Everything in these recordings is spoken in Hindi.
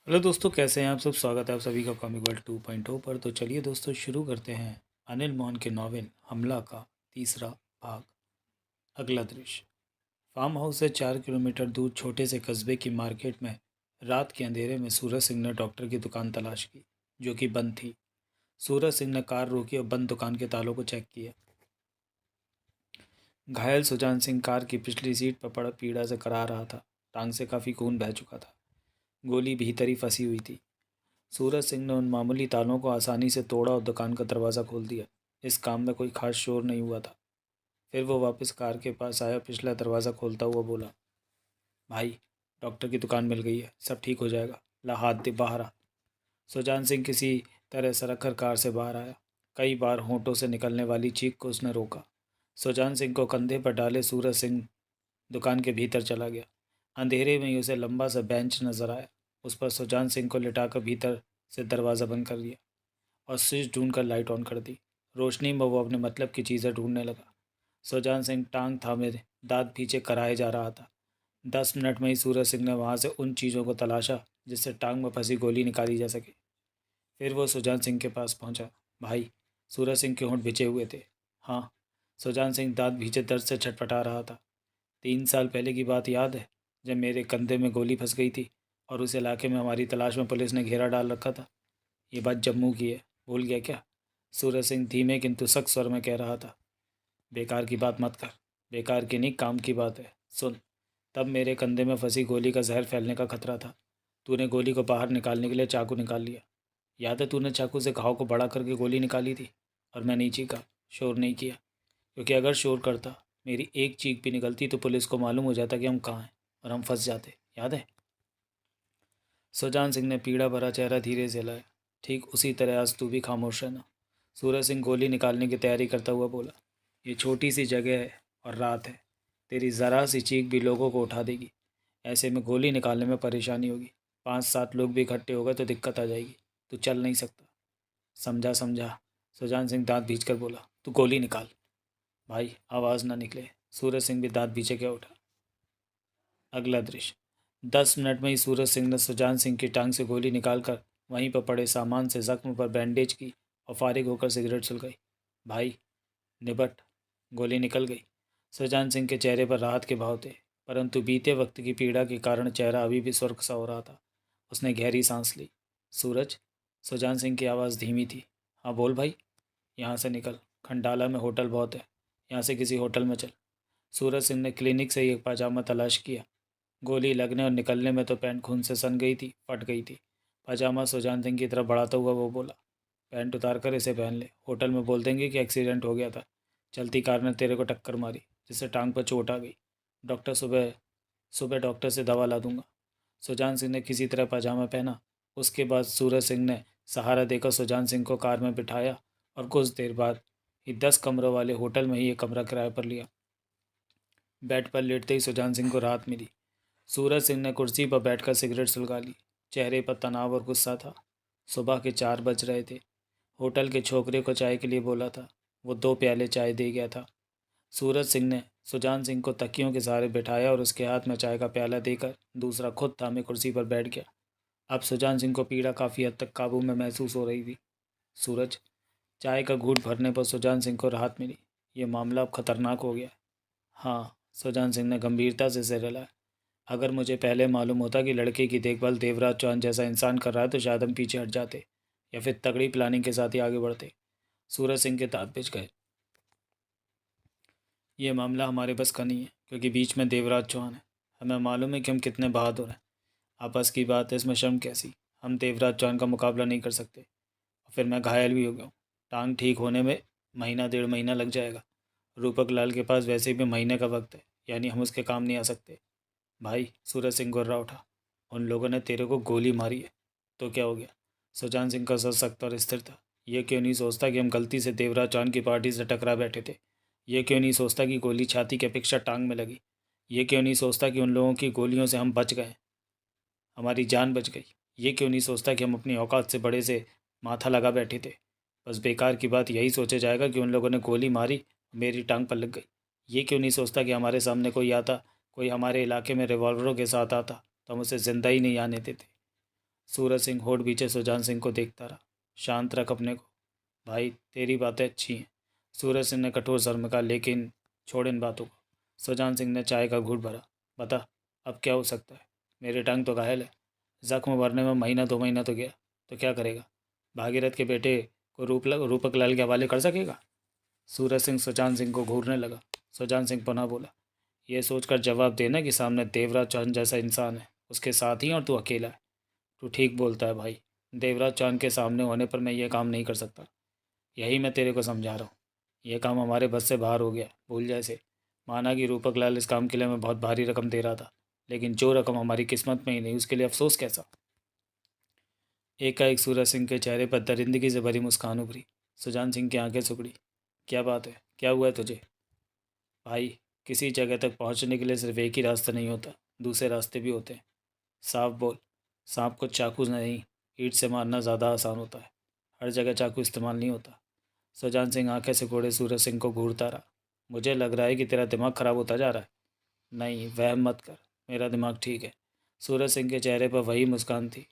हेलो दोस्तों, कैसे हैं आप सब। स्वागत है आप सभी का कॉमिक वर्ल्ड 2.0 पर। तो चलिए दोस्तों, शुरू करते हैं अनिल मोहन के नॉवेल हमला का तीसरा भाग। अगला दृश्य। फार्म हाउस से 4 किलोमीटर दूर छोटे से कस्बे की मार्केट में रात के अंधेरे में सूरज सिंह ने डॉक्टर की दुकान तलाश की, जो कि बंद थी। सूरज सिंह ने कार रोकी और बंद दुकान के तालों को चेक किया। घायल सुजान सिंह कार की पिछली सीट पर पड़ा पीड़ा से कराह रहा था। टांग से काफ़ी खून बह चुका था। गोली भीतर ही फंसी हुई थी। सूरज सिंह ने उन मामूली तालों को आसानी से तोड़ा और दुकान का दरवाज़ा खोल दिया। इस काम में कोई खास शोर नहीं हुआ था। फिर वो वापस कार के पास आया, पिछला दरवाज़ा खोलता हुआ बोला, भाई, डॉक्टर की दुकान मिल गई है, सब ठीक हो जाएगा। ला हाथ दे, बाहर आ। सुजान सिंह किसी तरह सरक कर कार से बाहर आया। कई बार होंठों से निकलने वाली चीख को उसने रोका। सुजान सिंह को कंधे पर डाले सूरज सिंह दुकान के भीतर चला गया। अंधेरे में ही उसे लंबा सा बेंच नजर आया। उस पर सुजान सिंह को लिटाकर भीतर से दरवाज़ा बंद कर दिया और स्विच ढूंढकर लाइट ऑन कर दी। रोशनी में वो अपने मतलब की चीज़ें ढूंढने लगा। सुजान सिंह टांग थामे दांत पीछे कराए जा रहा था। 10 मिनट में ही सूरज सिंह ने वहाँ से उन चीज़ों को तलाशा जिससे टांग में फंसी गोली निकाली जा सके। फिर वो सुजान सिंह के पास पहुँचा। भाई, सूरज सिंह के होंठ भिजे हुए थे। हाँ, सुजान सिंह दांत भीजे दर्द से छटपटा रहा था। 3 साल पहले की बात याद है, जब मेरे कंधे में गोली फंस गई थी और उस इलाके में हमारी तलाश में पुलिस ने घेरा डाल रखा था। ये बात जम्मू की है, भूल गया क्या? सूरज सिंह धीमे किंतु सख्त स्वर में कह रहा था। बेकार की बात मत कर। बेकार की नहीं, काम की बात है। सुन, तब मेरे कंधे में फंसी गोली का जहर फैलने का खतरा था। तूने गोली को बाहर निकालने के लिए चाकू निकाल लिया। याद है, तूने चाकू से घाव को बड़ा करके गोली निकाली थी और मैं नहीं चीखा, शोर नहीं किया, क्योंकि अगर शोर करता, मेरी एक चीख भी निकलती तो पुलिस को मालूम हो जाता कि हम कहाँ हैं और हम फंस जाते। याद है? सुजान सिंह ने पीड़ा भरा चेहरा धीरे से हिलाया। ठीक उसी तरह आज तू भी खामोश रहना। सूरज सिंह गोली निकालने की तैयारी करता हुआ बोला। ये छोटी सी जगह है और रात है। तेरी ज़रा सी चीख भी लोगों को उठा देगी। ऐसे में गोली निकालने में परेशानी होगी। 5-7 लोग भी इकट्ठे हो गए तो दिक्कत आ जाएगी। तू चल नहीं सकता। समझा समझा। सुजान सिंह दांत भींच कर बोला। तू गोली निकाल। भाई, आवाज़ ना निकले। सूरज सिंह भी दांत भींचे क्या उठा। अगला दृश्य। 10 मिनट में ही सूरज सिंह ने सुजान सिंह की टांग से गोली निकालकर वहीं पर पड़े सामान से जख्म पर बैंडेज की और फारिग होकर सिगरेट सुलगाई। भाई, निबट। गोली निकल गई। सुजान सिंह के चेहरे पर राहत के भाव थे, परंतु बीते वक्त की पीड़ा के कारण चेहरा अभी भी सुर्ख सा हो रहा था। उसने गहरी सांस ली। सूरज। सुजान सिंह की आवाज़ धीमी थी। हाँ बोल भाई। यहाँ से निकल। खंडाला में होटल बहुत है, यहाँ से किसी होटल में चल। सूरज सिंह ने क्लिनिक से ही एक पाजामा तलाश किया। गोली लगने और निकलने में तो पैंट खून से सन गई थी, फट गई थी। पजामा सुजान सिंह की तरफ बढ़ाता हुआ वो बोला, पैंट उतार कर इसे पहन ले। होटल में बोल देंगे कि एक्सीडेंट हो गया था, चलती कार ने तेरे को टक्कर मारी जिससे टांग पर चोट आ गई। डॉक्टर सुबह सुबह डॉक्टर से दवा ला दूंगा। सुजान सिंह ने किसी तरह पजामा पहना। उसके बाद सूरज सिंह ने सहारा देकर सुजान सिंह को कार में बिठाया और कुछ देर बाद ही 10 कमरों वाले होटल में ही एक कमरा किराए पर लिया। बेड पर लेटते ही सुजान सिंह को राहत मिली। सूरज सिंह ने कुर्सी पर बैठकर सिगरेट सुलगा ली। चेहरे पर तनाव और गुस्सा था। सुबह के 4 बज रहे थे। होटल के छोकरे को चाय के लिए बोला था। वो 2 प्याले चाय दे गया था। सूरज सिंह ने सुजान सिंह को तकियों के सहारे बैठाया और उसके हाथ में चाय का प्याला देकर दूसरा खुद थामे कुर्सी पर बैठ गया। अब सुजान सिंह को पीड़ा काफ़ी हद तक काबू में महसूस हो रही थी। सूरज। चाय का घूंट भरने पर सुजान सिंह को राहत मिली। ये मामला अब खतरनाक हो गया। हाँ, सुजान सिंह ने गंभीरता से सिर हिलाया। अगर मुझे पहले मालूम होता कि लड़के की देखभाल देवराज चौहान जैसा इंसान कर रहा है तो शायद हम पीछे हट जाते या फिर तगड़ी प्लानिंग के साथ ही आगे बढ़ते। सूरज सिंह के दांत पिच गए। ये मामला हमारे बस का नहीं है, क्योंकि बीच में देवराज चौहान है। हमें मालूम है कि हम कितने बहादुर हैं। आपस की बात है, इसमें शर्म कैसी। हम देवराज चौहान का मुकाबला नहीं कर सकते। और फिर मैं घायल भी हो गया हूँ। टांग ठीक होने में महीना 1.5 महीना लग जाएगा। रूपक लाल के पास वैसे भी महीने का वक्त है, यानी हम उसके काम नहीं आ सकते। भाई, सूरज सिंह गुर्रा उठा। उन लोगों ने तेरे को गोली मारी है तो क्या हो गया? सुजान सिंह का सर सख्त और स्थिर था। ये क्यों नहीं सोचता कि हम गलती से देवराज चौहान की पार्टी से टकरा बैठे थे? ये क्यों नहीं सोचता कि गोली छाती की अपेक्षा टांग में लगी? ये क्यों नहीं सोचता कि उन लोगों की गोलियों से हम बच गए, हमारी जान बच गई? ये क्यों नहीं सोचता कि हम अपनी औकात से बड़े से माथा लगा बैठे थे? बस बेकार की बात यही सोचा जाएगा कि उन लोगों ने गोली मारी, मेरी टांग पर लग गई। ये क्यों नहीं सोचता कि हमारे सामने कोई आता, कोई हमारे इलाके में रिवॉल्वरों के साथ आता तो हम उसे ज़िंदा ही नहीं आने देते? सूरज सिंह होठ बीचे सुजान सिंह को देखता रहा। शांत रख अपने को। भाई तेरी बातें अच्छी हैं। सूरज सिंह ने कठोर स्वर में कहा, लेकिन छोड़ इन बातों को। सुजान सिंह ने चाय का घूंट भरा। बता अब क्या हो सकता है? मेरी टांग तो घायल है। जख्म भरने में महीना 2 महीना तो गया। तो क्या करेगा? भागीरथ के बेटे को रूपक लाल के हवाले कर सकेगा? सूरज सिंह सुजान सिंह को घूरने लगा। सुजान सिंह पुनः बोला, यह सोचकर जवाब देना कि सामने देवराज चौहान जैसा इंसान है, उसके साथ ही, और तू अकेला है। तू ठीक बोलता है भाई। देवराज चौहान के सामने होने पर मैं ये काम नहीं कर सकता। यही मैं तेरे को समझा रहा हूँ। यह काम हमारे बस से बाहर हो गया, भूल जैसे। माना कि रूपक लाल इस काम के लिए हमें बहुत भारी रकम दे रहा था, लेकिन जो रकम हमारी किस्मत में ही नहीं, उसके लिए अफसोस कैसा? एकाएक सूरज सिंह के चेहरे पर दरिंदगी से भरी मुस्कान उभरी। सुजान सिंह की आंखें सिकुड़ी। क्या बात है? क्या हुआ है तुझे? भाई, किसी जगह तक पहुंचने के लिए सिर्फ एक ही रास्ता नहीं होता, दूसरे रास्ते भी होते हैं। साफ बोल। सांप को चाकू नहीं, ईंट से मारना ज़्यादा आसान होता है। हर जगह चाकू इस्तेमाल नहीं होता। सुजान सिंह आंखें सिकोड़े सूरज सिंह को घूरता रहा। मुझे लग रहा है कि तेरा दिमाग खराब होता जा रहा है। नहीं, वहम मत कर। मेरा दिमाग ठीक है। सूरज सिंह के चेहरे पर वही मुस्कान थी।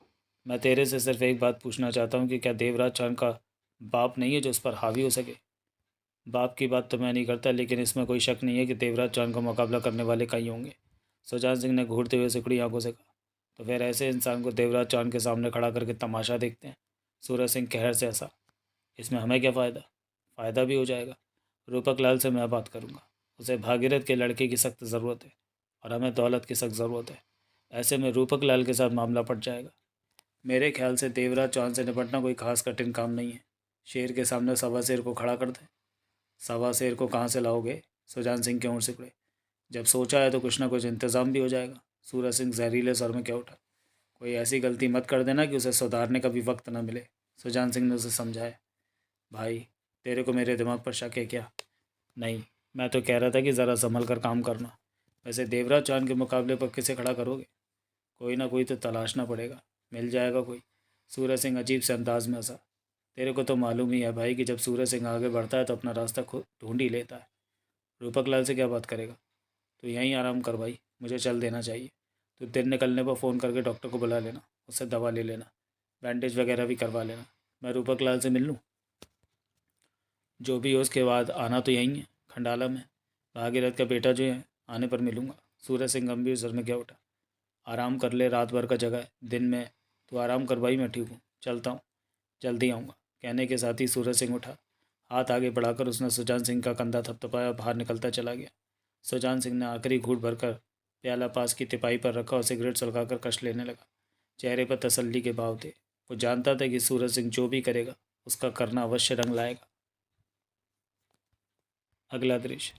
मैं तेरे से सिर्फ एक बात पूछना चाहता हूँ कि क्या देवराज चौहान का बाप नहीं है जो उस पर हावी हो सके? बाप की बात तो मैं नहीं करता, लेकिन इसमें कोई शक नहीं है कि देवराज चौहान का मुकाबला करने वाले कई होंगे। सुजान सिंह ने घूरते हुए सिकुड़ी आंखों से कहा। तो फिर ऐसे इंसान को देवराज चौहान के सामने खड़ा करके तमाशा देखते हैं? सूरज सिंह कहर से हंसा। इसमें हमें क्या फ़ायदा? फ़ायदा भी हो जाएगा। रूपक लाल से मैं बात करूँगा। उसे भागीरथ के लड़के की सख्त ज़रूरत है, और हमें दौलत की सख्त ज़रूरत है। ऐसे में रूपक लाल के साथ मामला पड़ जाएगा। मेरे ख्याल से देवराज चौहान से निपटना कोई खास कठिन काम नहीं है। शेर के सामने सवा शेर को खड़ा कर दे। सवा शेर को कहाँ से लाओगे? सुजान सिंह की ओर से पड़े। जब सोचा है तो कुछ ना कुछ इंतज़ाम भी हो जाएगा। सूरज सिंह जहरीले स्वर में क्या उठा। कोई ऐसी गलती मत कर देना कि उसे सुधारने का भी वक्त न मिले। सुजान सिंह ने उसे समझाया। भाई, तेरे को मेरे दिमाग पर शक है क्या? नहीं, मैं तो कह रहा था कि ज़रा संभल कर काम करना। वैसे देवराज चौहान के मुकाबले पर किसे खड़ा करोगे? कोई ना कोई तो तलाशना पड़ेगा। मिल जाएगा कोई। सूरज सिंह अजीब से अंदाज में हंसा। तेरे को तो मालूम ही है भाई कि जब सूरज सिंह आगे बढ़ता है तो अपना रास्ता खुद ढूंढ ही लेता है। रूपक लाल से क्या बात करेगा? तो यहीं आराम कर भाई, मुझे चल देना चाहिए। तो दिन निकलने पर फ़ोन करके डॉक्टर को बुला लेना, उससे दवा ले लेना, बैंडेज वगैरह भी करवा लेना। मैं रूपक लाल से मिल लूँ? जो भी हो उसके बाद आना तो यहीं है, खंडाला में। भागीरथ का बेटा जो है, आने पर मिलूँगा। सूरज सिंह गंभीर स्वर में क्या उठा। आराम कर ले, रात भर का जगह है, दिन में। तो आराम कर भाई, मैं ठीक हूँ, चलता हूँ, जल्दी आऊँगा। कहने के साथ ही सूरज सिंह उठा। हाथ आगे बढ़ाकर उसने सुजान सिंह का कंधा थपथपाया और बाहर निकलता चला गया। सुजान सिंह ने आखिरी घूंट भरकर प्याला पास की तिपाई पर रखा और सिगरेट सुलगाकर कश लेने लगा। चेहरे पर तसल्ली के भाव थे। वो जानता था कि सूरज सिंह जो भी करेगा, उसका करना अवश्य रंग लाएगा। अगला दृश्य।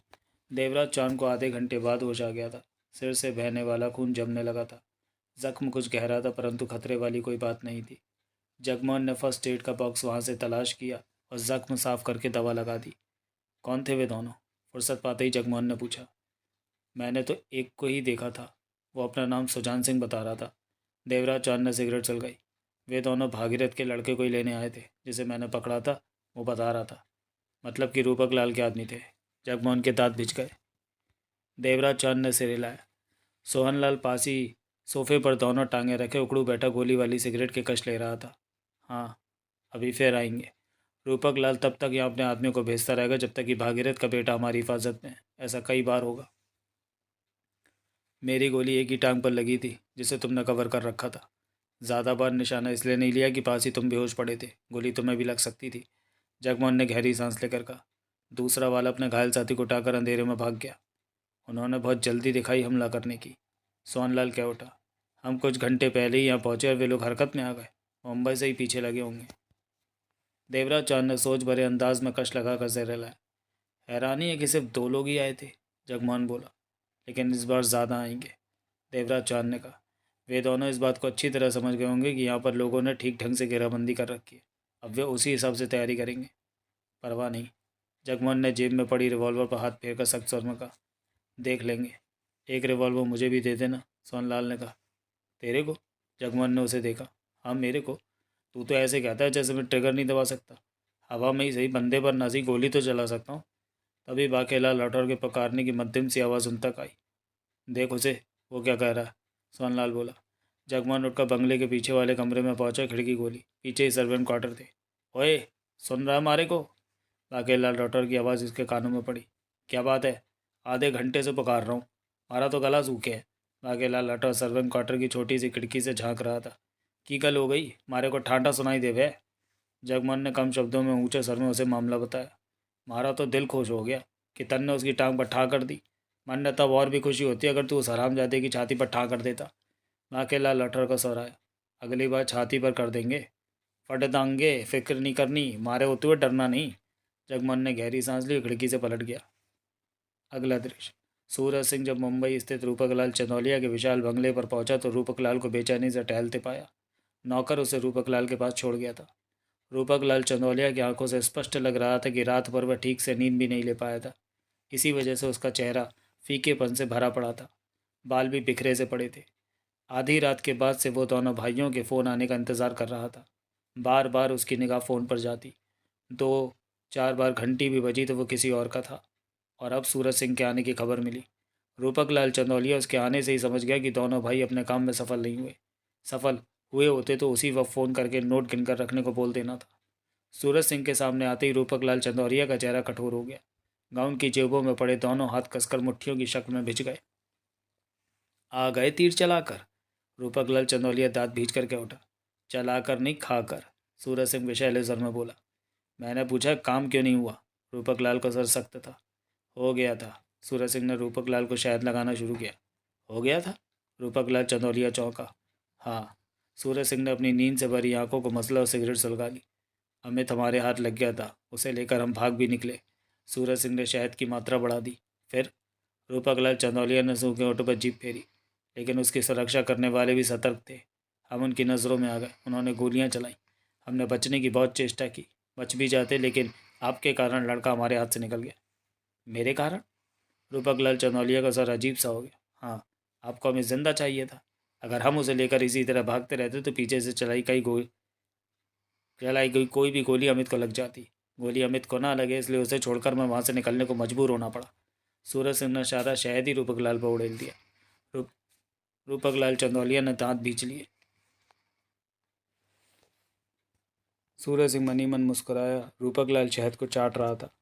देवराज चांद को आधे घंटे बाद होश आ गया था। सिर से बहने वाला खून जमने लगा था। जख्म कुछ गहरा था, परंतु खतरे वाली कोई बात नहीं थी। जगमोहन ने फर्स्ट एड का बॉक्स वहाँ से तलाश किया और जख्म साफ करके दवा लगा दी। कौन थे वे दोनों? फुर्सत पाते ही जगमोहन ने पूछा। मैंने तो एक को ही देखा था। वो अपना नाम सुजान सिंह बता रहा था। देवराज चांद ने सिगरेट जलगाई। वे दोनों भागीरथ के लड़के को ही लेने आए थे, जिसे मैंने पकड़ा था। वो बता रहा था। मतलब कि रूपक लाल के आदमी थे। जगमोहन के दांत भिज गए। देवराज चांद ने सिर हिलाया। सोहनलाल पासी सोफे पर दोनों टांगें रखे उकड़ू बैठा गोली वाली सिगरेट के कश ले रहा था। हाँ, अभी फिर आएंगे। रूपक लाल तब तक यहाँ अपने आदमियों को भेजता रहेगा जब तक कि भागीरथ का बेटा हमारी हिफाजत में है। ऐसा कई बार होगा। मेरी गोली एक ही टांग पर लगी थी, जिसे तुमने कवर कर रखा था। ज़्यादा बार निशाना इसलिए नहीं लिया कि पास ही तुम बेहोश पड़े थे। गोली तुम्हें भी लग सकती थी। जगमोहन ने गहरी सांस लेकर कहा। दूसरा वाला अपने घायल साथी को उठाकर अंधेरे में भाग गया। उन्होंने बहुत जल्दी दिखाई हमला करने की। सोनलाल क्या उठा। हम कुछ घंटे पहले ही यहाँ पहुँचे और वे लोग हरकत में आ गए। मुंबई से ही पीछे लगे होंगे। देवराज चांद ने सोच भरे अंदाज में कश लगाकर सिर हिलाया। हैरानी है कि सिर्फ 2 लोग ही आए थे, जगमोहन बोला। लेकिन इस बार ज़्यादा आएंगे, देवराज चांद ने कहा। वे दोनों इस बात को अच्छी तरह समझ गए होंगे कि यहाँ पर लोगों ने ठीक ढंग से घेराबंदी कर रखी है। अब वे उसी हिसाब से तैयारी करेंगे। परवाह नहीं। जगमोहन ने जेब में पड़ी रिवॉल्वर पर हाथ फेर कर सख्त स्वर में कहा। देख लेंगे। एक रिवॉल्वर मुझे भी दे देना, सोनलाल ने कहा। तेरे को? जगमोहन ने उसे देखा। हाँ, मेरे को। तू तो ऐसे कहता है जैसे मैं ट्रिगर नहीं दबा सकता। हवा में ही सही, बंदे पर नजी गोली तो चला सकता हूँ। तभी बाकेला लौटौर के पुकारने की मध्यम सी आवाज़ उन तक आई। देख उसे, वो क्या कह रहा है, सोनलाल बोला। जगमोहन उठकर बंगले के पीछे वाले कमरे में पहुंचा। खिड़की खोली, पीछे ही सर्वेंट क्वार्टर थे। ओए, सुन रहा हमारे को? बाकेलाल डॉक्टर की आवाज़ उसके कानों में पड़ी। क्या बात है? आधे घंटे से पुकार रहा हूँ, हमारा तो गला सूखे है। बाकेलाल डॉक्टर सर्वेंट क्वार्टर की छोटी सी खिड़की से झांक रहा था। की गल हो गई? मारे को ठांडा सुनाई देवे। जगमोहन ने कम शब्दों में ऊंचे स्वर में उसे मामला बताया। मारा तो दिल खुश हो गया कि तन ने उसकी टांग पर ठा कर दी। मन ने तब और भी खुशी होती अगर तू उस हरामजादे की छाती पर ठा कर देता। बाकेलाल लठर को सराया। अगली बार छाती पर कर देंगे, फट दांगे, फिक्र नहीं करनी, मारे होते हुए डरना नहीं। जगमोहन ने गहरी सांस ली, खिड़की से पलट गया। अगला दृश्य। सूरज सिंह जब मुंबई स्थित रूपकलाल चंदौलिया के विशाल बंगले पर पहुंचा तो रूपकलाल को बेचैनी से टहलते पाया। नौकर उसे रूपकलाल के पास छोड़ गया था। रूपकलाल चंदौलिया की आंखों से स्पष्ट लग रहा था कि रात भर वह ठीक से नींद भी नहीं ले पाया था। इसी वजह से उसका चेहरा फीकेपन से भरा पड़ा था, बाल भी बिखरे से पड़े थे। आधी रात के बाद से वो दोनों भाइयों के फ़ोन आने का इंतज़ार कर रहा था। बार बार उसकी निगाह फ़ोन पर जाती। 2-4 बार घंटी भी बजी तो वो किसी और का था। और अब सूरज सिंह के आने की खबर मिली। रूपक लाल चंदौलिया उसके आने से ही समझ गया कि दोनों भाई अपने काम में सफल नहीं हुए। सफल हुए होते तो उसी वक्त फ़ोन करके नोट गिनकर रखने को बोल देना था। सूरज सिंह के सामने आते ही रूपक लाल चंदौलिया का चेहरा कठोर हो गया। गाउन की जेबों में पड़े दोनों हाथ कसकर मुट्ठियों की शक्ल में भिज गए। आ गए तीर चलाकर? रूपक लाल चंदौलिया दांत भींच कर क्या उठा। चलाकर नहीं, खाकर, सूरज सिंह विशैले स्वर में बोला। मैंने पूछा काम क्यों नहीं हुआ? रूपक लाल का सर सख्त था। हो गया था। सूरज सिंह ने रूपक लाल को शायद लगाना शुरू किया। हो गया था? रूपक लाल चंदौलिया चौंका। हाँ। सूरज सिंह ने अपनी नींद से भरी आंखों को मसला और सिगरेट सुलगा ली। अमित हमारे हाथ लग गया था, उसे लेकर हम भाग भी निकले। सूरज सिंह ने शहद की मात्रा बढ़ा दी। फिर? रूपक लाल चंदौलिया ने सूखे होठों पर जीभ फेरी। लेकिन उसकी सुरक्षा करने वाले भी सतर्क थे। हम उनकी नज़रों में आ गए। उन्होंने गोलियां चलाई। हमने बचने की बहुत चेष्टा की, बच भी जाते, लेकिन आपके कारण लड़का हमारे हाथ से निकल गया। मेरे कारण? रूपक लाल चंदौलिया का सर अजीब सा हो गया। हाँ, आपको हमें जिंदा चाहिए था। अगर हम उसे लेकर इसी तरह भागते रहते तो पीछे से चलाई गई कोई भी गोली अमित को लग जाती। गोली अमित को ना लगे इसलिए उसे छोड़कर मैं वहाँ से निकलने को मजबूर होना पड़ा। सूरज सिंह ने सारा शहद ही रूपक लाल पर उड़ेल दिया। रूप रूपक लाल चंदौलिया ने दांत भींच लिए। सूरज सिंह मनी मन मुस्कुराया। रूपक लाल शहद को चाट रहा था।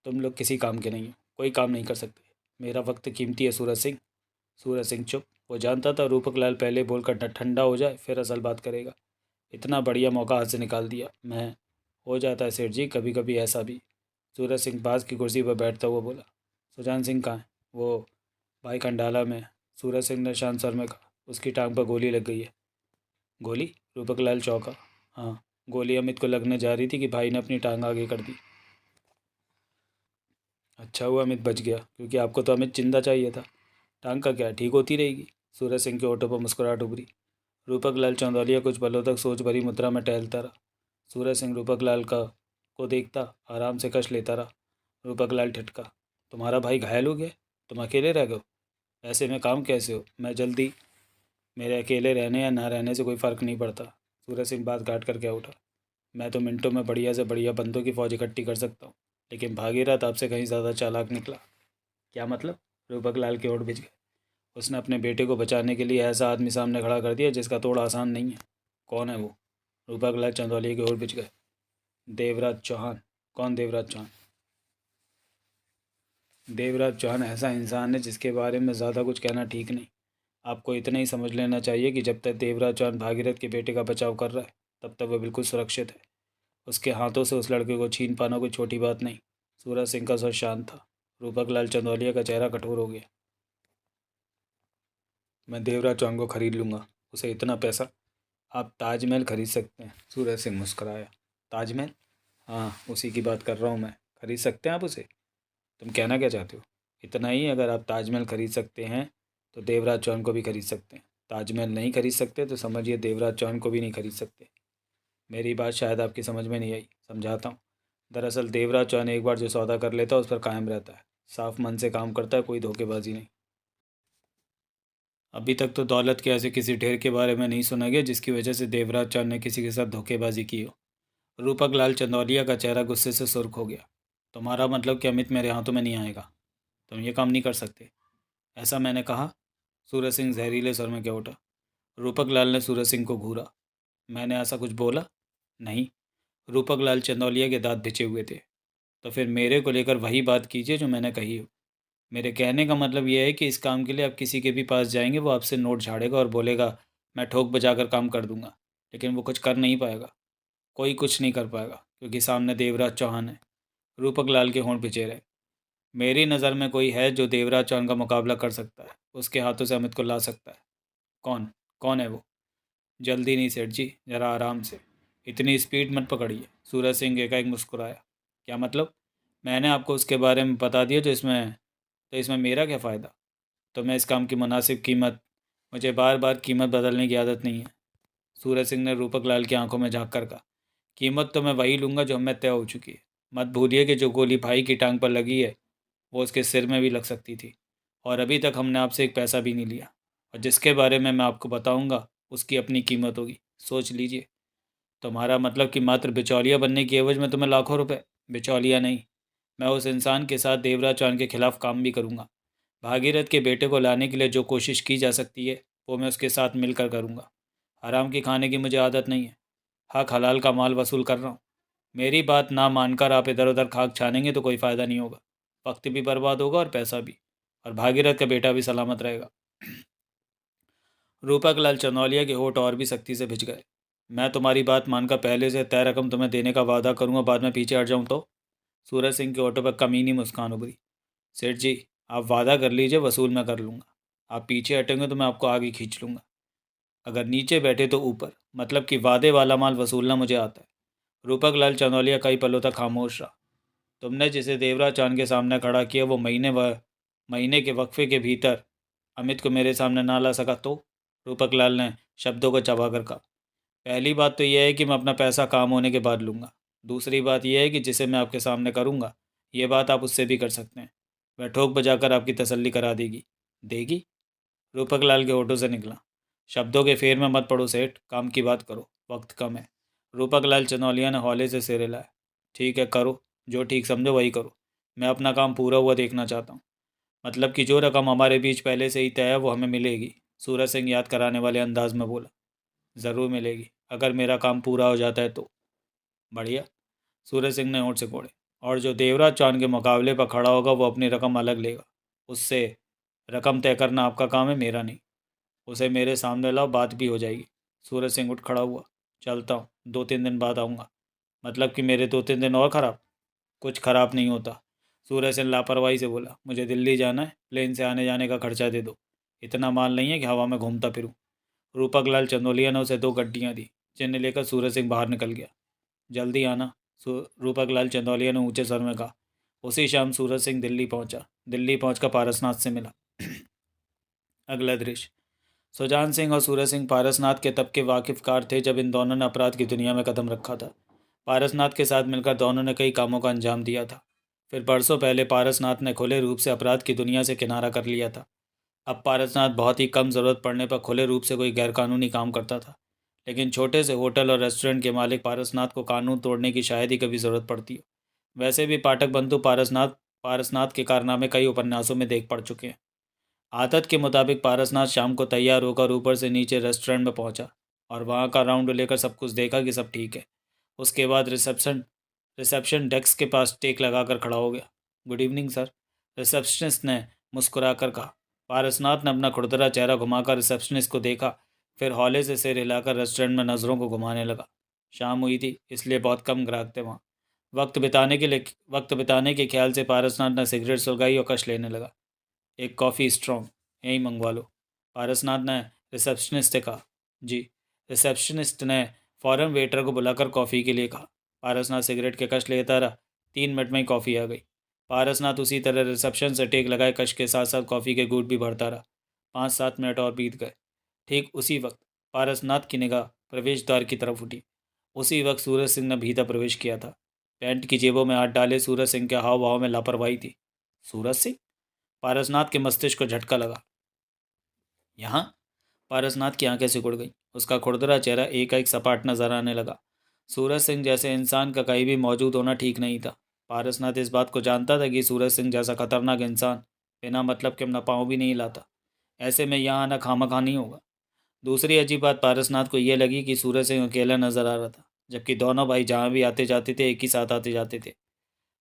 तुम लोग किसी काम के नहीं हो, कोई काम नहीं कर सकते। मेरा वक्त कीमती है सूरज सिंह। सूरज सिंह चुप। वो जानता था रूपक लाल पहले बोलकर ठंडा हो जाए फिर असल बात करेगा। इतना बढ़िया मौका हाथ से निकाल दिया। मैं हो जाता है सेठ जी, कभी कभी ऐसा भी। सूरज सिंह पास की कुर्सी पर बैठता हुआ बोला। सुजान सिंह कहाँ है? वो भाई खंडाला में है। सूरज सिंह ने शांत स्वर में कहा। उसकी टांग पर गोली लग गई है। गोली? रूपक लाल चौंका। हाँ, गोली अमित को लगने जा रही थी कि भाई ने अपनी टांग आगे कर दी। अच्छा हुआ अमित बच गया, क्योंकि आपको तो अमित जिंदा चाहिए था। टांग का क्या, ठीक होती रहेगी। सूरज सिंह के होठों पर मुस्कुराहट उभरी। रूपक लाल चौंदौलिया कुछ पलों तक सोच भरी मुद्रा में टहलता रहा। सूरज सिंह रूपक लाल का को देखता आराम से कश लेता रहा। रूपक लाल ठिठका। तुम्हारा भाई घायल हो गया? तुम अकेले रह गए? ऐसे में काम कैसे हो? मैं जल्दी मेरे अकेले रहने या ना रहने से कोई फ़र्क नहीं पड़ता। सूरज सिंह बात काट कर क्या उठा। मैं तो मिनटों में बढ़िया से बढ़िया बंदों की फ़ौज इकट्ठी कर सकता हूँ, लेकिन भागीरथ आपसे कहीं ज़्यादा चालाक निकला। क्या मतलब? रूपक लाल के होठ भिज गए। उसने अपने बेटे को बचाने के लिए ऐसा आदमी सामने खड़ा कर दिया जिसका तोड़ आसान नहीं है। कौन है वो? रूपक लाल चंदौलिया के होठ भिज गए। देवराज चौहान। कौन देवराज चौहान? देवराज चौहान ऐसा इंसान है जिसके बारे में ज़्यादा कुछ कहना ठीक नहीं। आपको इतना ही समझ लेना चाहिए कि जब तक देवराज चौहान भागीरथ के बेटे का बचाव कर रहा है तब तक वह बिल्कुल सुरक्षित है। उसके हाथों से उस लड़के को छीन पाना कोई छोटी बात नहीं। सूरज सिंह का स्वर शांत था। रूपक लाल चंदौलिया का चेहरा कठोर हो गया। मैं देवराज चौहान को खरीद लूँगा। उसे इतना पैसा? आप ताजमहल खरीद सकते हैं। सूरज सिंह मुस्कराया। ताजमहल? हाँ, उसी की बात कर रहा हूँ मैं। खरीद सकते हैं आप उसे? तुम कहना क्या चाहते हो? इतना ही, अगर आप ताजमहल खरीद सकते हैं तो देवराज चौहान को भी खरीद सकते हैं। ताजमहल नहीं खरीद सकते तो समझिए देवराज चौहान को भी नहीं खरीद सकते। मेरी बात शायद आपकी समझ में नहीं आई, समझाता हूँ। दरअसल देवराज चौहान एक बार जो सौदा कर लेता है उस पर कायम रहता है। साफ मन से काम करता है, कोई धोखेबाजी नहीं। अभी तक तो दौलत के ऐसे किसी ढेर के बारे में नहीं सुना गया जिसकी वजह से देवराज चौहान ने किसी के साथ धोखेबाजी की हो। रूपक लाल चंदौलिया का चेहरा गुस्से से सुर्ख हो गया। तुम्हारा मतलब कि अमित मेरे हाथों में नहीं आएगा? तुम ये काम नहीं कर सकते। ऐसा मैंने कहा? सूरज सिंह जहरीले स्वर में क्या उठा। रूपक लाल ने सूरज सिंह को घूरा। मैंने ऐसा कुछ बोला नहीं। रूपक लाल चंदौलिया के दांत भिंचे हुए थे। तो फिर मेरे को लेकर वही बात कीजिए जो मैंने कही हो। मेरे कहने का मतलब यह है कि इस काम के लिए आप किसी के भी पास जाएंगे, वो आपसे नोट झाड़ेगा और बोलेगा मैं ठोक बजाकर काम कर दूंगा, लेकिन वो कुछ कर नहीं पाएगा। कोई कुछ नहीं कर पाएगा क्योंकि सामने देवराज चौहान है। रूपक लाल के होंठ पिचे रहे। मेरी नज़र में कोई है जो देवराज चौहान का मुकाबला कर सकता है, उसके हाथों से अमित को ला सकता है। कौन? कौन है वो? जल्दी नहीं सेठ जी, ज़रा आराम से। इतनी स्पीड मत पकड़िए। सूरज सिंह एकाएक मुस्कुराया। क्या मतलब? मैंने आपको उसके बारे में बता दिया तो इसमें मेरा क्या फ़ायदा? तो मैं इस काम की मुनासिब कीमत। मुझे बार बार कीमत बदलने की आदत नहीं है। सूरज सिंह ने रूपक लाल की आंखों में झाँक कर कहा। कीमत तो मैं वही लूँगा जो हमें तय हो चुकी है। मत भूलिए कि जो गोली भाई की टांग पर लगी है वो उसके सिर में भी लग सकती थी, और अभी तक हमने आपसे एक पैसा भी नहीं लिया। और जिसके बारे में मैं आपको बताऊंगा उसकी अपनी कीमत होगी, सोच लीजिए। तुम्हारा मतलब कि मात्र बिचौलिया बनने की एवज में तुम्हें लाखों रुपए? बिचौलिया नहीं, मैं उस इंसान के साथ देवराज चौहान के खिलाफ काम भी करूंगा। भागीरथ के बेटे को लाने के लिए जो कोशिश की जा सकती है वो मैं उसके साथ मिलकर करूंगा। हराम की खाने की मुझे आदत नहीं है। हक हलाल का माल वसूल कर रहा हूँ। मेरी बात ना मानकर आप इधर उधर खाक छानेंगे तो कोई फ़ायदा नहीं होगा। वक्त भी बर्बाद होगा और पैसा भी। और भागीरथ का बेटा भी सलामत रहेगा। रूपक लाल चंदौलिया के होठ और भी सख्ती से भिज गए। मैं तुम्हारी बात मानकर पहले से तय रकम तुम्हें देने का वादा करूंगा, बाद में पीछे हट जाऊं तो? सूरज सिंह के होठों पर कमीनी मुस्कान उभरी। सेठ जी, आप वादा कर लीजिए, वसूल मैं कर लूँगा। आप पीछे हटेंगे तो मैं आपको आगे खींच लूँगा। अगर नीचे बैठे तो ऊपर, मतलब कि वादे वाला माल वसूलना मुझे आता है। रूपक लाल चंदौलिया कई पलों तक खामोश रहा। तुमने जिसे देवराज चांद के सामने खड़ा किया वो महीने के वक्फे के भीतर अमित को मेरे सामने ना ला सका तो? रूपक लाल ने शब्दों को चबा कर कहा। पहली बात तो यह है कि मैं अपना पैसा काम होने के बाद लूँगा। दूसरी बात यह है कि जिसे मैं आपके सामने करूँगा, ये बात आप उससे भी कर सकते हैं। वह ठोक बजाकर आपकी तसल्ली करा देगी। देगी? रूपक लाल के होठों से निकला। शब्दों के फेर में मत पड़ो सेठ, काम की बात करो, वक्त कम है। रूपक लाल चनौलिया ने हौले से सिर हिलाया। ठीक है, करो, जो ठीक समझो वही करो। मैं अपना काम पूरा हुआ देखना चाहता हूँ। मतलब कि जो रकम हमारे बीच पहले से ही तय है वो हमें मिलेगी। सूरज सिंह याद कराने वाले अंदाज में बोला। ज़रूर मिलेगी, अगर मेरा काम पूरा हो जाता है तो। बढ़िया। सूरज सिंह ने होंठ से कोड़े। और जो देवराज चांद के मुकाबले पर खड़ा होगा वो अपनी रकम अलग लेगा। उससे रकम तय करना आपका काम है, मेरा नहीं। उसे मेरे सामने लाओ, बात भी हो जाएगी। सूरज सिंह उठ खड़ा हुआ। चलता हूँ, 2-3 दिन बाद आऊँगा। मतलब कि मेरे 2-3 दिन और ख़राब? कुछ ख़राब नहीं होता। सूरज सिंह लापरवाही से बोला। मुझे दिल्ली जाना है, प्लेन से आने जाने का खर्चा दे दो। इतना माल नहीं है कि हवा में घूमता फिरूं। रूपक लाल चंदोलिया ने उसे 2 गड्डियाँ दी, जिन्हें लेकर सूरज सिंह बाहर निकल गया। जल्दी आना, रूपक लाल चंदौलिया ने ऊंचे स्वर में कहा। उसी शाम सूरज सिंह दिल्ली पहुंचा। दिल्ली पहुंचकर पारसनाथ से मिला। अगला दृश्य। सुजान सिंह और सूरज सिंह पारसनाथ के तब के वाकिफकार थे जब इन दोनों ने अपराध की दुनिया में कदम रखा था। पारसनाथ के साथ मिलकर दोनों ने कई कामों का अंजाम दिया था। फिर बरसों पहले पारसनाथ ने खुले रूप से अपराध की दुनिया से किनारा कर लिया था। अब पारसनाथ बहुत ही कम ज़रूरत पड़ने पर खुले रूप से कोई गैरकानूनी काम करता था। लेकिन छोटे से होटल और रेस्टोरेंट के मालिक पारसनाथ को कानून तोड़ने की शायद ही कभी ज़रूरत पड़ती हो। वैसे भी पाठक बंधु पारसनाथ पारसनाथ के कारनामे कई उपन्यासों में देख पड़ चुके हैं। आदत के मुताबिक पारसनाथ शाम को तैयार होकर ऊपर से नीचे रेस्टोरेंट में पहुंचा और वहां का राउंड लेकर सब कुछ देखा कि सब ठीक है। उसके बाद रिसेप्शन डेस्क के पास टेक लगाकर खड़ा हो गया। गुड इवनिंग सर, रिसेप्शनिस्ट ने मुस्कुराकर कहा। पारसनाथ ने अपना खुरदरा चेहरा घुमाकर रिसेप्शनिस्ट को देखा, फिर हौले से सिर हिलाकर रेस्टोरेंट में नज़रों को घुमाने लगा। शाम हुई थी, इसलिए बहुत कम ग्राहक थे वहाँ। वक्त बिताने के ख्याल से पारसनाथ ने सिगरेट सुलगाई और कश लेने लगा। एक कॉफ़ी स्ट्रॉन्ग यहीं मंगवा लो, पारसनाथ ने रिसेप्शनिस्ट से कहा। जी। रिसेप्शनिस्ट ने फ़ौरन वेटर को बुलाकर कॉफ़ी के लिए कहा। पारसनाथ सिगरेट के कश लेता रहा। 3 मिनट में ही कॉफ़ी आ गई। पारसनाथ उसी तरह रिसेप्शन से टेक लगाए कश के साथ साथ कॉफ़ी के घूंट भी भरता रहा। 5-7 मिनट और बीत गए। ठीक उसी वक्त पारसनाथ की निगाह प्रवेश द्वार की तरफ उठी। उसी वक्त सूरज सिंह ने भीतर प्रवेश किया था। पैंट की जेबों में हाथ डाले सूरज सिंह के हाव भाव में लापरवाही थी। सूरज सिंह? पारसनाथ के मस्तिष्क को झटका लगा। यहाँ? पारसनाथ की आंखें सिकुड़ गईं। उसका खुरदरा चेहरा एकाएक सपाट नजर आने लगा। सूरज सिंह जैसे इंसान का कहीं भी मौजूद होना ठीक नहीं था। पारसनाथ इस बात को जानता था कि सूरज सिंह जैसा खतरनाक इंसान बिना मतलब के अपना पाँव भी नहीं लाता। ऐसे में यहाँ आना खामखा नहीं होगा। दूसरी अजीब बात पारसनाथ को यह लगी कि सूरज सिंह अकेला नजर आ रहा था, जबकि दोनों भाई जहाँ भी आते जाते थे एक ही साथ आते जाते थे।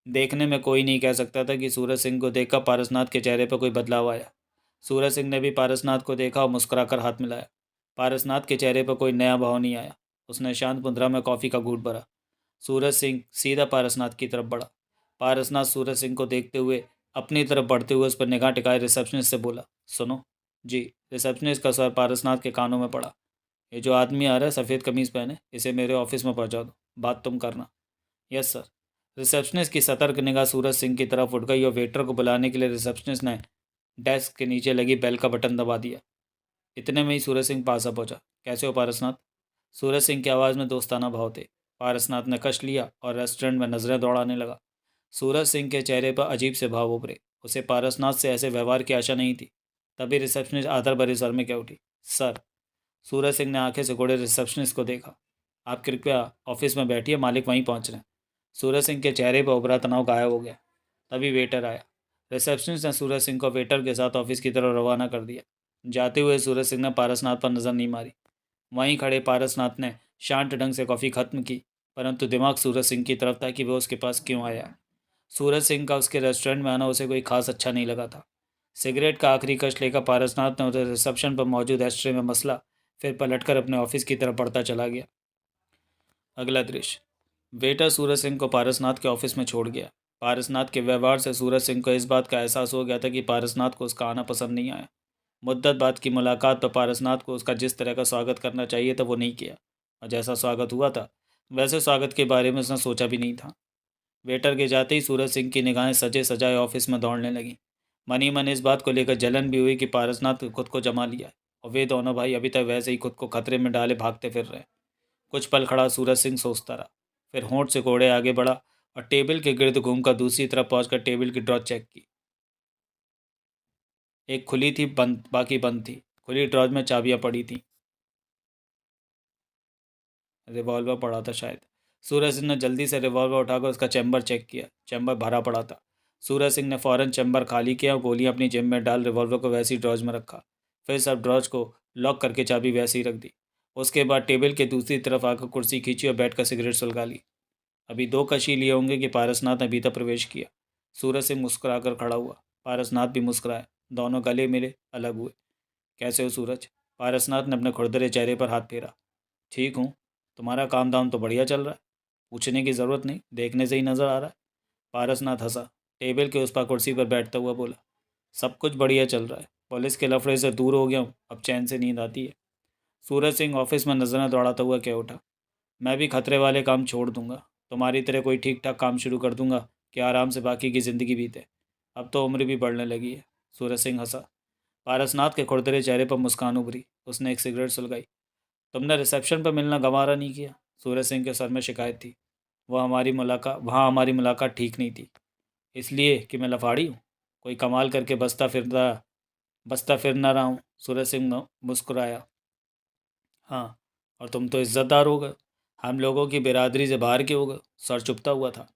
देखने में कोई नहीं कह सकता था कि सूरज सिंह को देखकर पारसनाथ के चेहरे पर कोई बदलाव आया। सूरज सिंह ने भी पारसनाथ को देखा और मुस्कुराकर हाथ मिलाया। पारसनाथ के चेहरे पर कोई नया भाव नहीं आया। उसने शांत मुद्रा में कॉफ़ी का घूंट भरा। सूरज सिंह सीधा पारसनाथ की तरफ बढ़ा। पारसनाथ सूरज सिंह को देखते हुए अपनी तरफ बढ़ते हुए उस पर निगाह टिकाए रिसेप्शनिस्ट से बोला, सुनो जी। रिसेप्शनिस्ट का स्वर पारसनाथ के कानों में पड़ा। ये जो आदमी आ रहा है सफ़ेद कमीज़ पहने, इसे मेरे ऑफिस में पहुंचा दो। बात तुम करना। Yes sir. रिसेप्शनिस्ट की सतर्क निगाह सूरज सिंह की तरफ उठ गई और वेटर को बुलाने के लिए रिसेप्शनिस्ट ने डेस्क के नीचे लगी बेल का बटन दबा दिया। इतने में ही सूरज सिंह पास आ पहुंचा। कैसे हो पारसनाथ? सूरज सिंह की आवाज़ में दोस्ताना भाव थे। पारसनाथ ने कश लिया और रेस्टोरेंट में नजरें दौड़ाने लगा। सूरज सिंह के चेहरे पर अजीब से भाव उभरे। उसे पारसनाथ से ऐसे व्यवहार की आशा नहीं थी। तभी रिसेप्शनिस्ट आदर भरे स्वर में कह उठी, सर। सूरज सिंह ने आंखें से कोड़े रिसेप्शनिस्ट को देखा। आप कृपया ऑफिस में बैठिए, मालिक वहीं पहुंच रहे हैं। सूरज सिंह के चेहरे पर उभरा तनाव गायब हो गया। तभी वेटर आया। रिसेप्शनिस्ट ने सूरज सिंह को वेटर के साथ ऑफिस की तरफ रवाना कर दिया। जाते हुए सूरज सिंह ने पारसनाथ पर नज़र नहीं मारी। वहीं खड़े पारसनाथ ने शांत ढंग से कॉफ़ी खत्म की, परंतु दिमाग सूरज सिंह की तरफ था कि वह उसके पास क्यों आया। सूरज सिंह का उसके रेस्टोरेंट में आना उसे कोई खास अच्छा नहीं लगा था। सिगरेट का आखिरी कश लेकर पारसनाथ ने उसे रिसेप्शन पर मौजूद एस्ट्रे में मसला, फिर पलटकर अपने ऑफिस की तरफ बढ़ता चला गया। अगला दृश्य। वेटर सूरज सिंह को पारसनाथ के ऑफिस में छोड़ गया। पारसनाथ के व्यवहार से सूरज सिंह को इस बात का एहसास हो गया था कि पारसनाथ को उसका आना पसंद नहीं आया। मुद्दत बाद की मुलाकात पर पारसनाथ को उसका जिस तरह का स्वागत करना चाहिए था वो नहीं किया, और जैसा स्वागत हुआ था वैसे स्वागत के बारे में उसने सोचा भी नहीं था। वेटर के जाते ही सूरज सिंह की निगाहें सजे सजाए ऑफिस में दौड़ने लगीं। मन ही मन इस बात को लेकर जलन भी हुई कि पारसनाथ ने खुद को जमा लिया है और वे दोनों भाई अभी तक वैसे ही खुद को खतरे में डाले भागते फिर रहे हैं। कुछ पल खड़ा सूरज सिंह सोचता रहा, फिर होंठ से कोड़े आगे बढ़ा और टेबल के गिर्द घूमकर दूसरी तरफ पहुंचकर टेबल की ड्रॉ चेक की। एक खुली थी, बंद, बाकी बंद थी। खुली ड्रॉज में चाबियां पड़ी थी। रिवॉल्वर पड़ा था शायद। सूरज सिंह ने जल्दी से रिवॉल्वर उठाकर उसका चैम्बर चेक किया। चैम्बर भरा पड़ा था। सूरज सिंह ने फौरन चैम्बर खाली किया और गोलियां अपनी जेब में डाल रिवॉल्वर को वैसी ड्रॉज में रखा। फिर सब ड्रॉज को लॉक करके चाबी वैसे ही रख दी। उसके बाद टेबल के दूसरी तरफ आकर कुर्सी खींची और बैठकर सिगरेट सुलगा ली। अभी दो कशी लिए होंगे कि पारसनाथ ने भीतर प्रवेश किया। सूरज सिंह मुस्कुराकर खड़ा हुआ। पारसनाथ भी मुस्कुराया। दोनों गले मिले, अलग हुए। कैसे हो सूरज? पारसनाथ ने अपने खुरदरे चेहरे पर हाथ फेरा। ठीक हूँ। तुम्हारा काम धाम तो बढ़िया चल रहा है। पूछने की ज़रूरत नहीं, देखने से ही नज़र आ रहा है। पारसनाथ हंसा। टेबल के उस पर कुर्सी पर बैठता हुआ बोला, सब कुछ बढ़िया चल रहा है। पुलिस के लफड़े से दूर हो गया हूँ, अब चैन से नींद आती है। सूरज सिंह ऑफिस में नजरें दौड़ाता हुआ कह उठा, मैं भी खतरे वाले काम छोड़ दूंगा। तुम्हारी तरह कोई ठीक ठाक काम शुरू कर दूंगा कि आराम से बाकी की ज़िंदगी बीते। अब तो उम्र भी बढ़ने लगी है। सूरज सिंह हंसा। पारसनाथ के खुरदरे चेहरे पर मुस्कान उभरी। उसने एक सिगरेट सुलगाई। तुमने रिसेप्शन पर मिलना गंवारा नहीं किया। सूरज सिंह के सर में शिकायत थी। वहाँ हमारी मुलाकात ठीक नहीं थी। इसलिए कि मैं लफाड़ी हूँ? कोई कमाल करके बसता फिर ना रहा हूँ। सूरज सिंह ने मुस्कुराया। हाँ, और तुम तो इज्जतदार हो गए। हम लोगों की बिरादरी से बाहर के हो गए। सर चुपता हुआ था।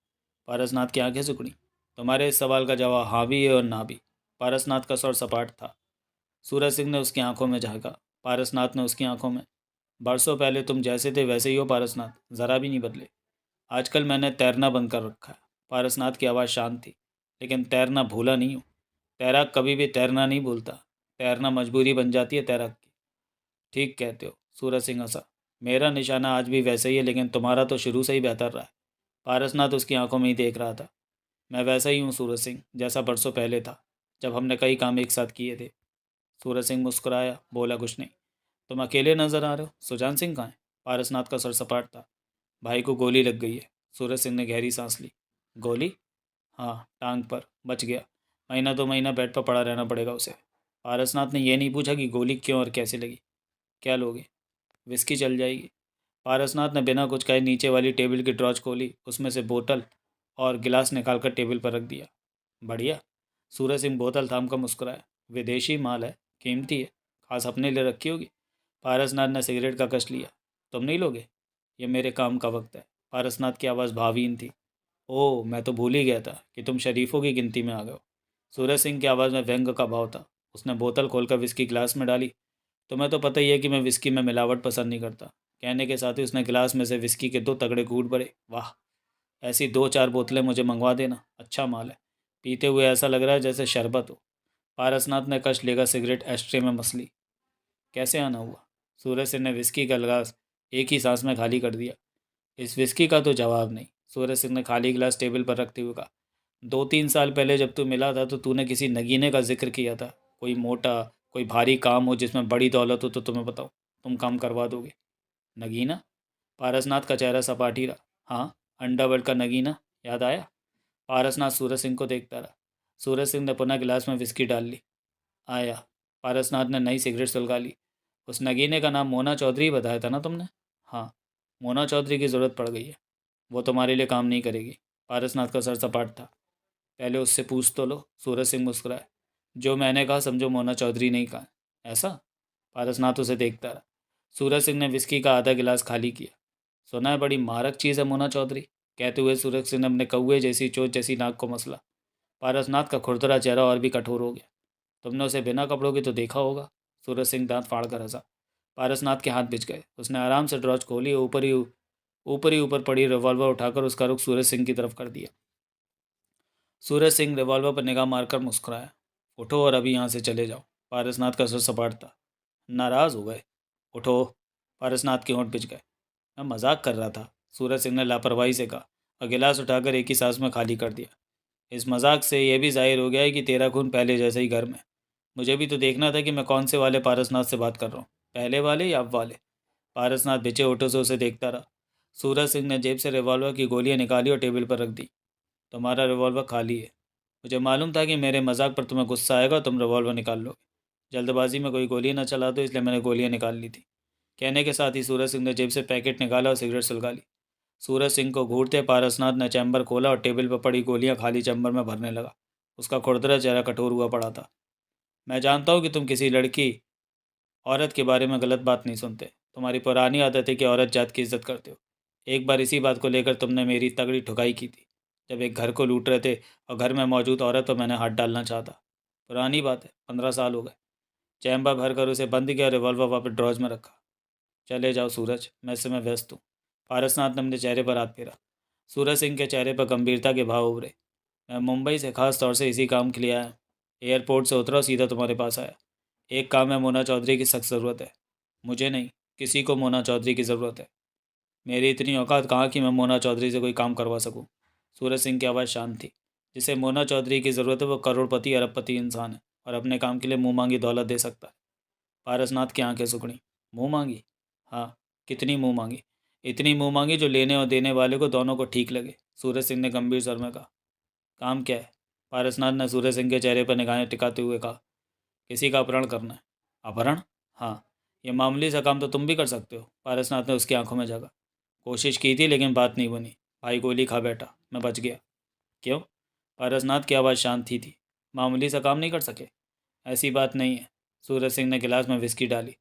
पारसनाथ की आंखें सिकुड़ी। तुम्हारे इस सवाल का जवाब हाँ भी है और ना भी। पारसनाथ का स्वर सपाट था। सूरज सिंह ने उसकी आंखों में झांका। पारसनाथ ने उसकी आंखों में। बरसों पहले तुम जैसे थे वैसे ही हो पारसनाथ, ज़रा भी नहीं बदले। आजकल मैंने तैरना बंद कर रखा है। पारसनाथ की आवाज़ शांत थी। लेकिन तैरना भूला नहीं हूँ। तैराक कभी भी तैरना नहीं भूलता। तैरना मजबूरी बन जाती है तैराक की। ठीक कहते हो। सूरज सिंह हंसा। मेरा निशाना आज भी वैसे ही है, लेकिन तुम्हारा तो शुरू से ही बेहतर रहा है। पारसनाथ उसकी आंखों में ही देख रहा था। मैं वैसा ही हूँ सूरज सिंह, जैसा बरसों पहले था, जब हमने कई काम एक साथ किए थे। सूरज सिंह मुस्कुराया, बोला कुछ नहीं। तुम अकेले नजर आ रहे हो। सुजान सिंह कहाँ है? पारसनाथ का सर सपाट था। भाई को गोली लग गई है। सूरज सिंह ने गहरी सांस ली। गोली? हाँ, टांग पर। बच गया। महीना दो महीना बेड पर पड़ा रहना पड़ेगा उसे। पारसनाथ ने यह नहीं पूछा कि गोली क्यों और कैसे लगी। क्या लोगे? विस्की चल जाएगी। पारसनाथ ने बिना कुछ कहे नीचे वाली टेबल की ड्रॉज खोली, उसमें से बोतल और गिलास निकालकर टेबल पर रख दिया। बढ़िया। सूरज सिंह बोतल थाम कर मुस्कुराया। विदेशी माल है, कीमती है, खास अपने लिए रखी होगी। पारसनाथ ने सिगरेट का कश लिया। तुम नहीं लोगे? ये मेरे काम का वक्त है। पारसनाथ की आवाज़ भावहीन थी। ओह, मैं तो भूल ही गया था कि तुम शरीफों की गिनती में आ गए हो। सूरज सिंह की आवाज़ में व्यंग का भाव था। उसने बोतल खोलकर विस्की गिलास में डाली। तुम्हें तो पता ही है कि मैं विस्की में मिलावट पसंद नहीं करता। कहने के साथ ही उसने गिलास में से विस्की के 2 तगड़े घूंट भरे। वाह, ऐसी 2-4 बोतलें मुझे मंगवा देना, अच्छा माल है। पीते हुए ऐसा लग रहा है जैसे शरबत हो। पारसनाथ ने कश लेकर सिगरेट एस्ट्रे में मस ली। कैसे आना हुआ? सूरज सिंह ने विस्की का गिलास एक ही सांस में खाली कर दिया। इस विस्की का तो जवाब नहीं, सूरज सिंह ने खाली गिलास टेबल पर रखते हुए कहा। 2-3 साल पहले जब तू मिला था तो तूने किसी नगीने का जिक्र किया था। कोई मोटा, कोई भारी काम हो जिसमें बड़ी दौलत हो तो तुम्हें बताओ, तुम काम करवा दोगे। नगीना? पारसनाथ का चेहरा सपाट ही रहा। हाँ, अंडरवर्ल्ड का नगीना, याद आया? पारसनाथ सूरज सिंह को देखता रहा। सूरज सिंह ने पुनः गिलास में विस्की डाल ली। आया। पारसनाथ ने नई सिगरेट सुलगा ली। उस नगीने का नाम मोना चौधरी बताया था ना तुमने? हाँ, मोना चौधरी की ज़रूरत पड़ गई है। वो तुम्हारे लिए काम नहीं करेगी। पारसनाथ का सर सपाट था। पहले उससे पूछ तो लो। सूरज सिंह मुस्कुराए। जो मैंने कहा समझो मोना चौधरी नहीं कहा। ऐसा? पारसनाथ उसे देखता रहा। सूरज सिंह ने विस्की का आधा गिलास खाली किया। सुना है बड़ी मारक चीज़ है मोना चौधरी। कहते हुए सूरज सिंह ने अपने कौए जैसी चोट जैसी नाक को मसला। पारसनाथ का खुरदरा चेहरा और भी कठोर हो गया। तुमने उसे बिना कपड़ों के तो देखा होगा। सूरज सिंह दांत फाड़ कर हंसा। पारसनाथ के हाथ बिछ गए। उसने आराम से ड्रॉच खोली और ऊपर पड़ी रिवॉल्वर उठाकर उसका रुख सूरज सिंह की तरफ कर दिया। सूरज सिंह रिवॉल्वर पर निगाह मारकर मुस्कुराया। उठो और अभी यहाँ से चले जाओ। पारसनाथ का सर सपाट था। नाराज़ हो गए? उठो। पारसनाथ के होंठ पिच गए। मैं मजाक कर रहा था, सूरज सिंह ने लापरवाही से कहा और गिलास उठाकर एक ही सांस में खाली कर दिया। इस मजाक से यह भी जाहिर हो गया है कि तेरा खून पहले जैसा ही गर्म है। मुझे भी तो देखना था कि मैं कौन से वाले पारसनाथ से बात कर रहा हूँ, पहले वाले या अब वाले। पारसनाथ बिचे होठों से उसे देखता रहा। सूरज सिंह ने जेब से रिवॉल्वर की गोलियां निकाली और टेबल पर रख दी। तुम्हारा रिवॉल्वर खाली है। मुझे मालूम था कि मेरे मजाक पर तुम्हें गुस्सा आएगा और तुम रिवॉल्वर निकाल लोगे। जल्दबाजी में कोई गोली न चला दो, इसलिए मैंने गोलियां निकाल ली थी। कहने के साथ ही सूरज सिंह ने जेब से पैकेट निकाला और सिगरेट सुलगा ली। सूरज सिंह को घूरते पारसनाथ ने चैम्बर खोला और टेबल पर पड़ी गोलियां खाली चैम्बर में भरने लगा। उसका खुरदरा चेहरा कठोर हुआ पड़ा था। मैं जानता हूँ कि तुम किसी लड़की औरत के बारे में गलत बात नहीं सुनते। तुम्हारी पुरानी आदत है कि औरत जात की इज्जत करते हो। एक बार इसी बात को लेकर तुमने मेरी तगड़ी ठुकाई की थी, जब एक घर को लूट रहे थे और घर में मौजूद औरत पर मैंने हाथ डालना चाहता। पुरानी बात है, 15 साल हो गए। चैम्बर भर कर उसे बंद किया, रिवॉल्वर वापस ड्रॉज में रखा। चले जाओ सूरज, मैं इस समय व्यस्त हूँ। पारसनाथ ने अपने चेहरे पर हाथ फेरा। सूरज सिंह के चेहरे पर गंभीरता के भाव उभरे। मैं मुंबई से खास तौर से इसी काम के लिए आया। एयरपोर्ट से उतरा, सीधा तुम्हारे पास आया। एक काम है, मोना चौधरी की सख्त ज़रूरत है। मुझे नहीं, किसी को मोना चौधरी की ज़रूरत है। मेरी इतनी औकात कहाँ कि मैं मोना चौधरी से कोई काम करवा सकूँ। सूरज सिंह की आवाज़ शांत थी। जिसे मोना चौधरी की ज़रूरत है वो करोड़पति अरबपति इंसान है और अपने काम के लिए मुँह मांगी दौलत दे सकता है। पारसनाथ की आंखें सुकड़ी। मुँह मांगी? हाँ। कितनी मुँह मांगी? इतनी मुँह मांगी जो लेने और देने वाले को दोनों को ठीक लगे। सूरज सिंह ने गंभीर स्वर में कहा। काम क्या है? पारसनाथ ने सूरज सिंह के चेहरे पर निगाहें टिकाते हुए कहा। किसी का अपहरण करना है। अपहरण? हाँ। ये मामूली सा काम तो तुम भी कर सकते हो। पारसनाथ ने उसकी आंखों में जगा। कोशिश की थी लेकिन बात नहीं बनी। भाई गोली खा बैठा, मैं बच गया। क्यों? पारसनाथ की आवाज़ शांत ही थी। मामूली सा काम नहीं कर सके? ऐसी बात नहीं है। सूरज सिंह ने गिलास में विस्की डाली।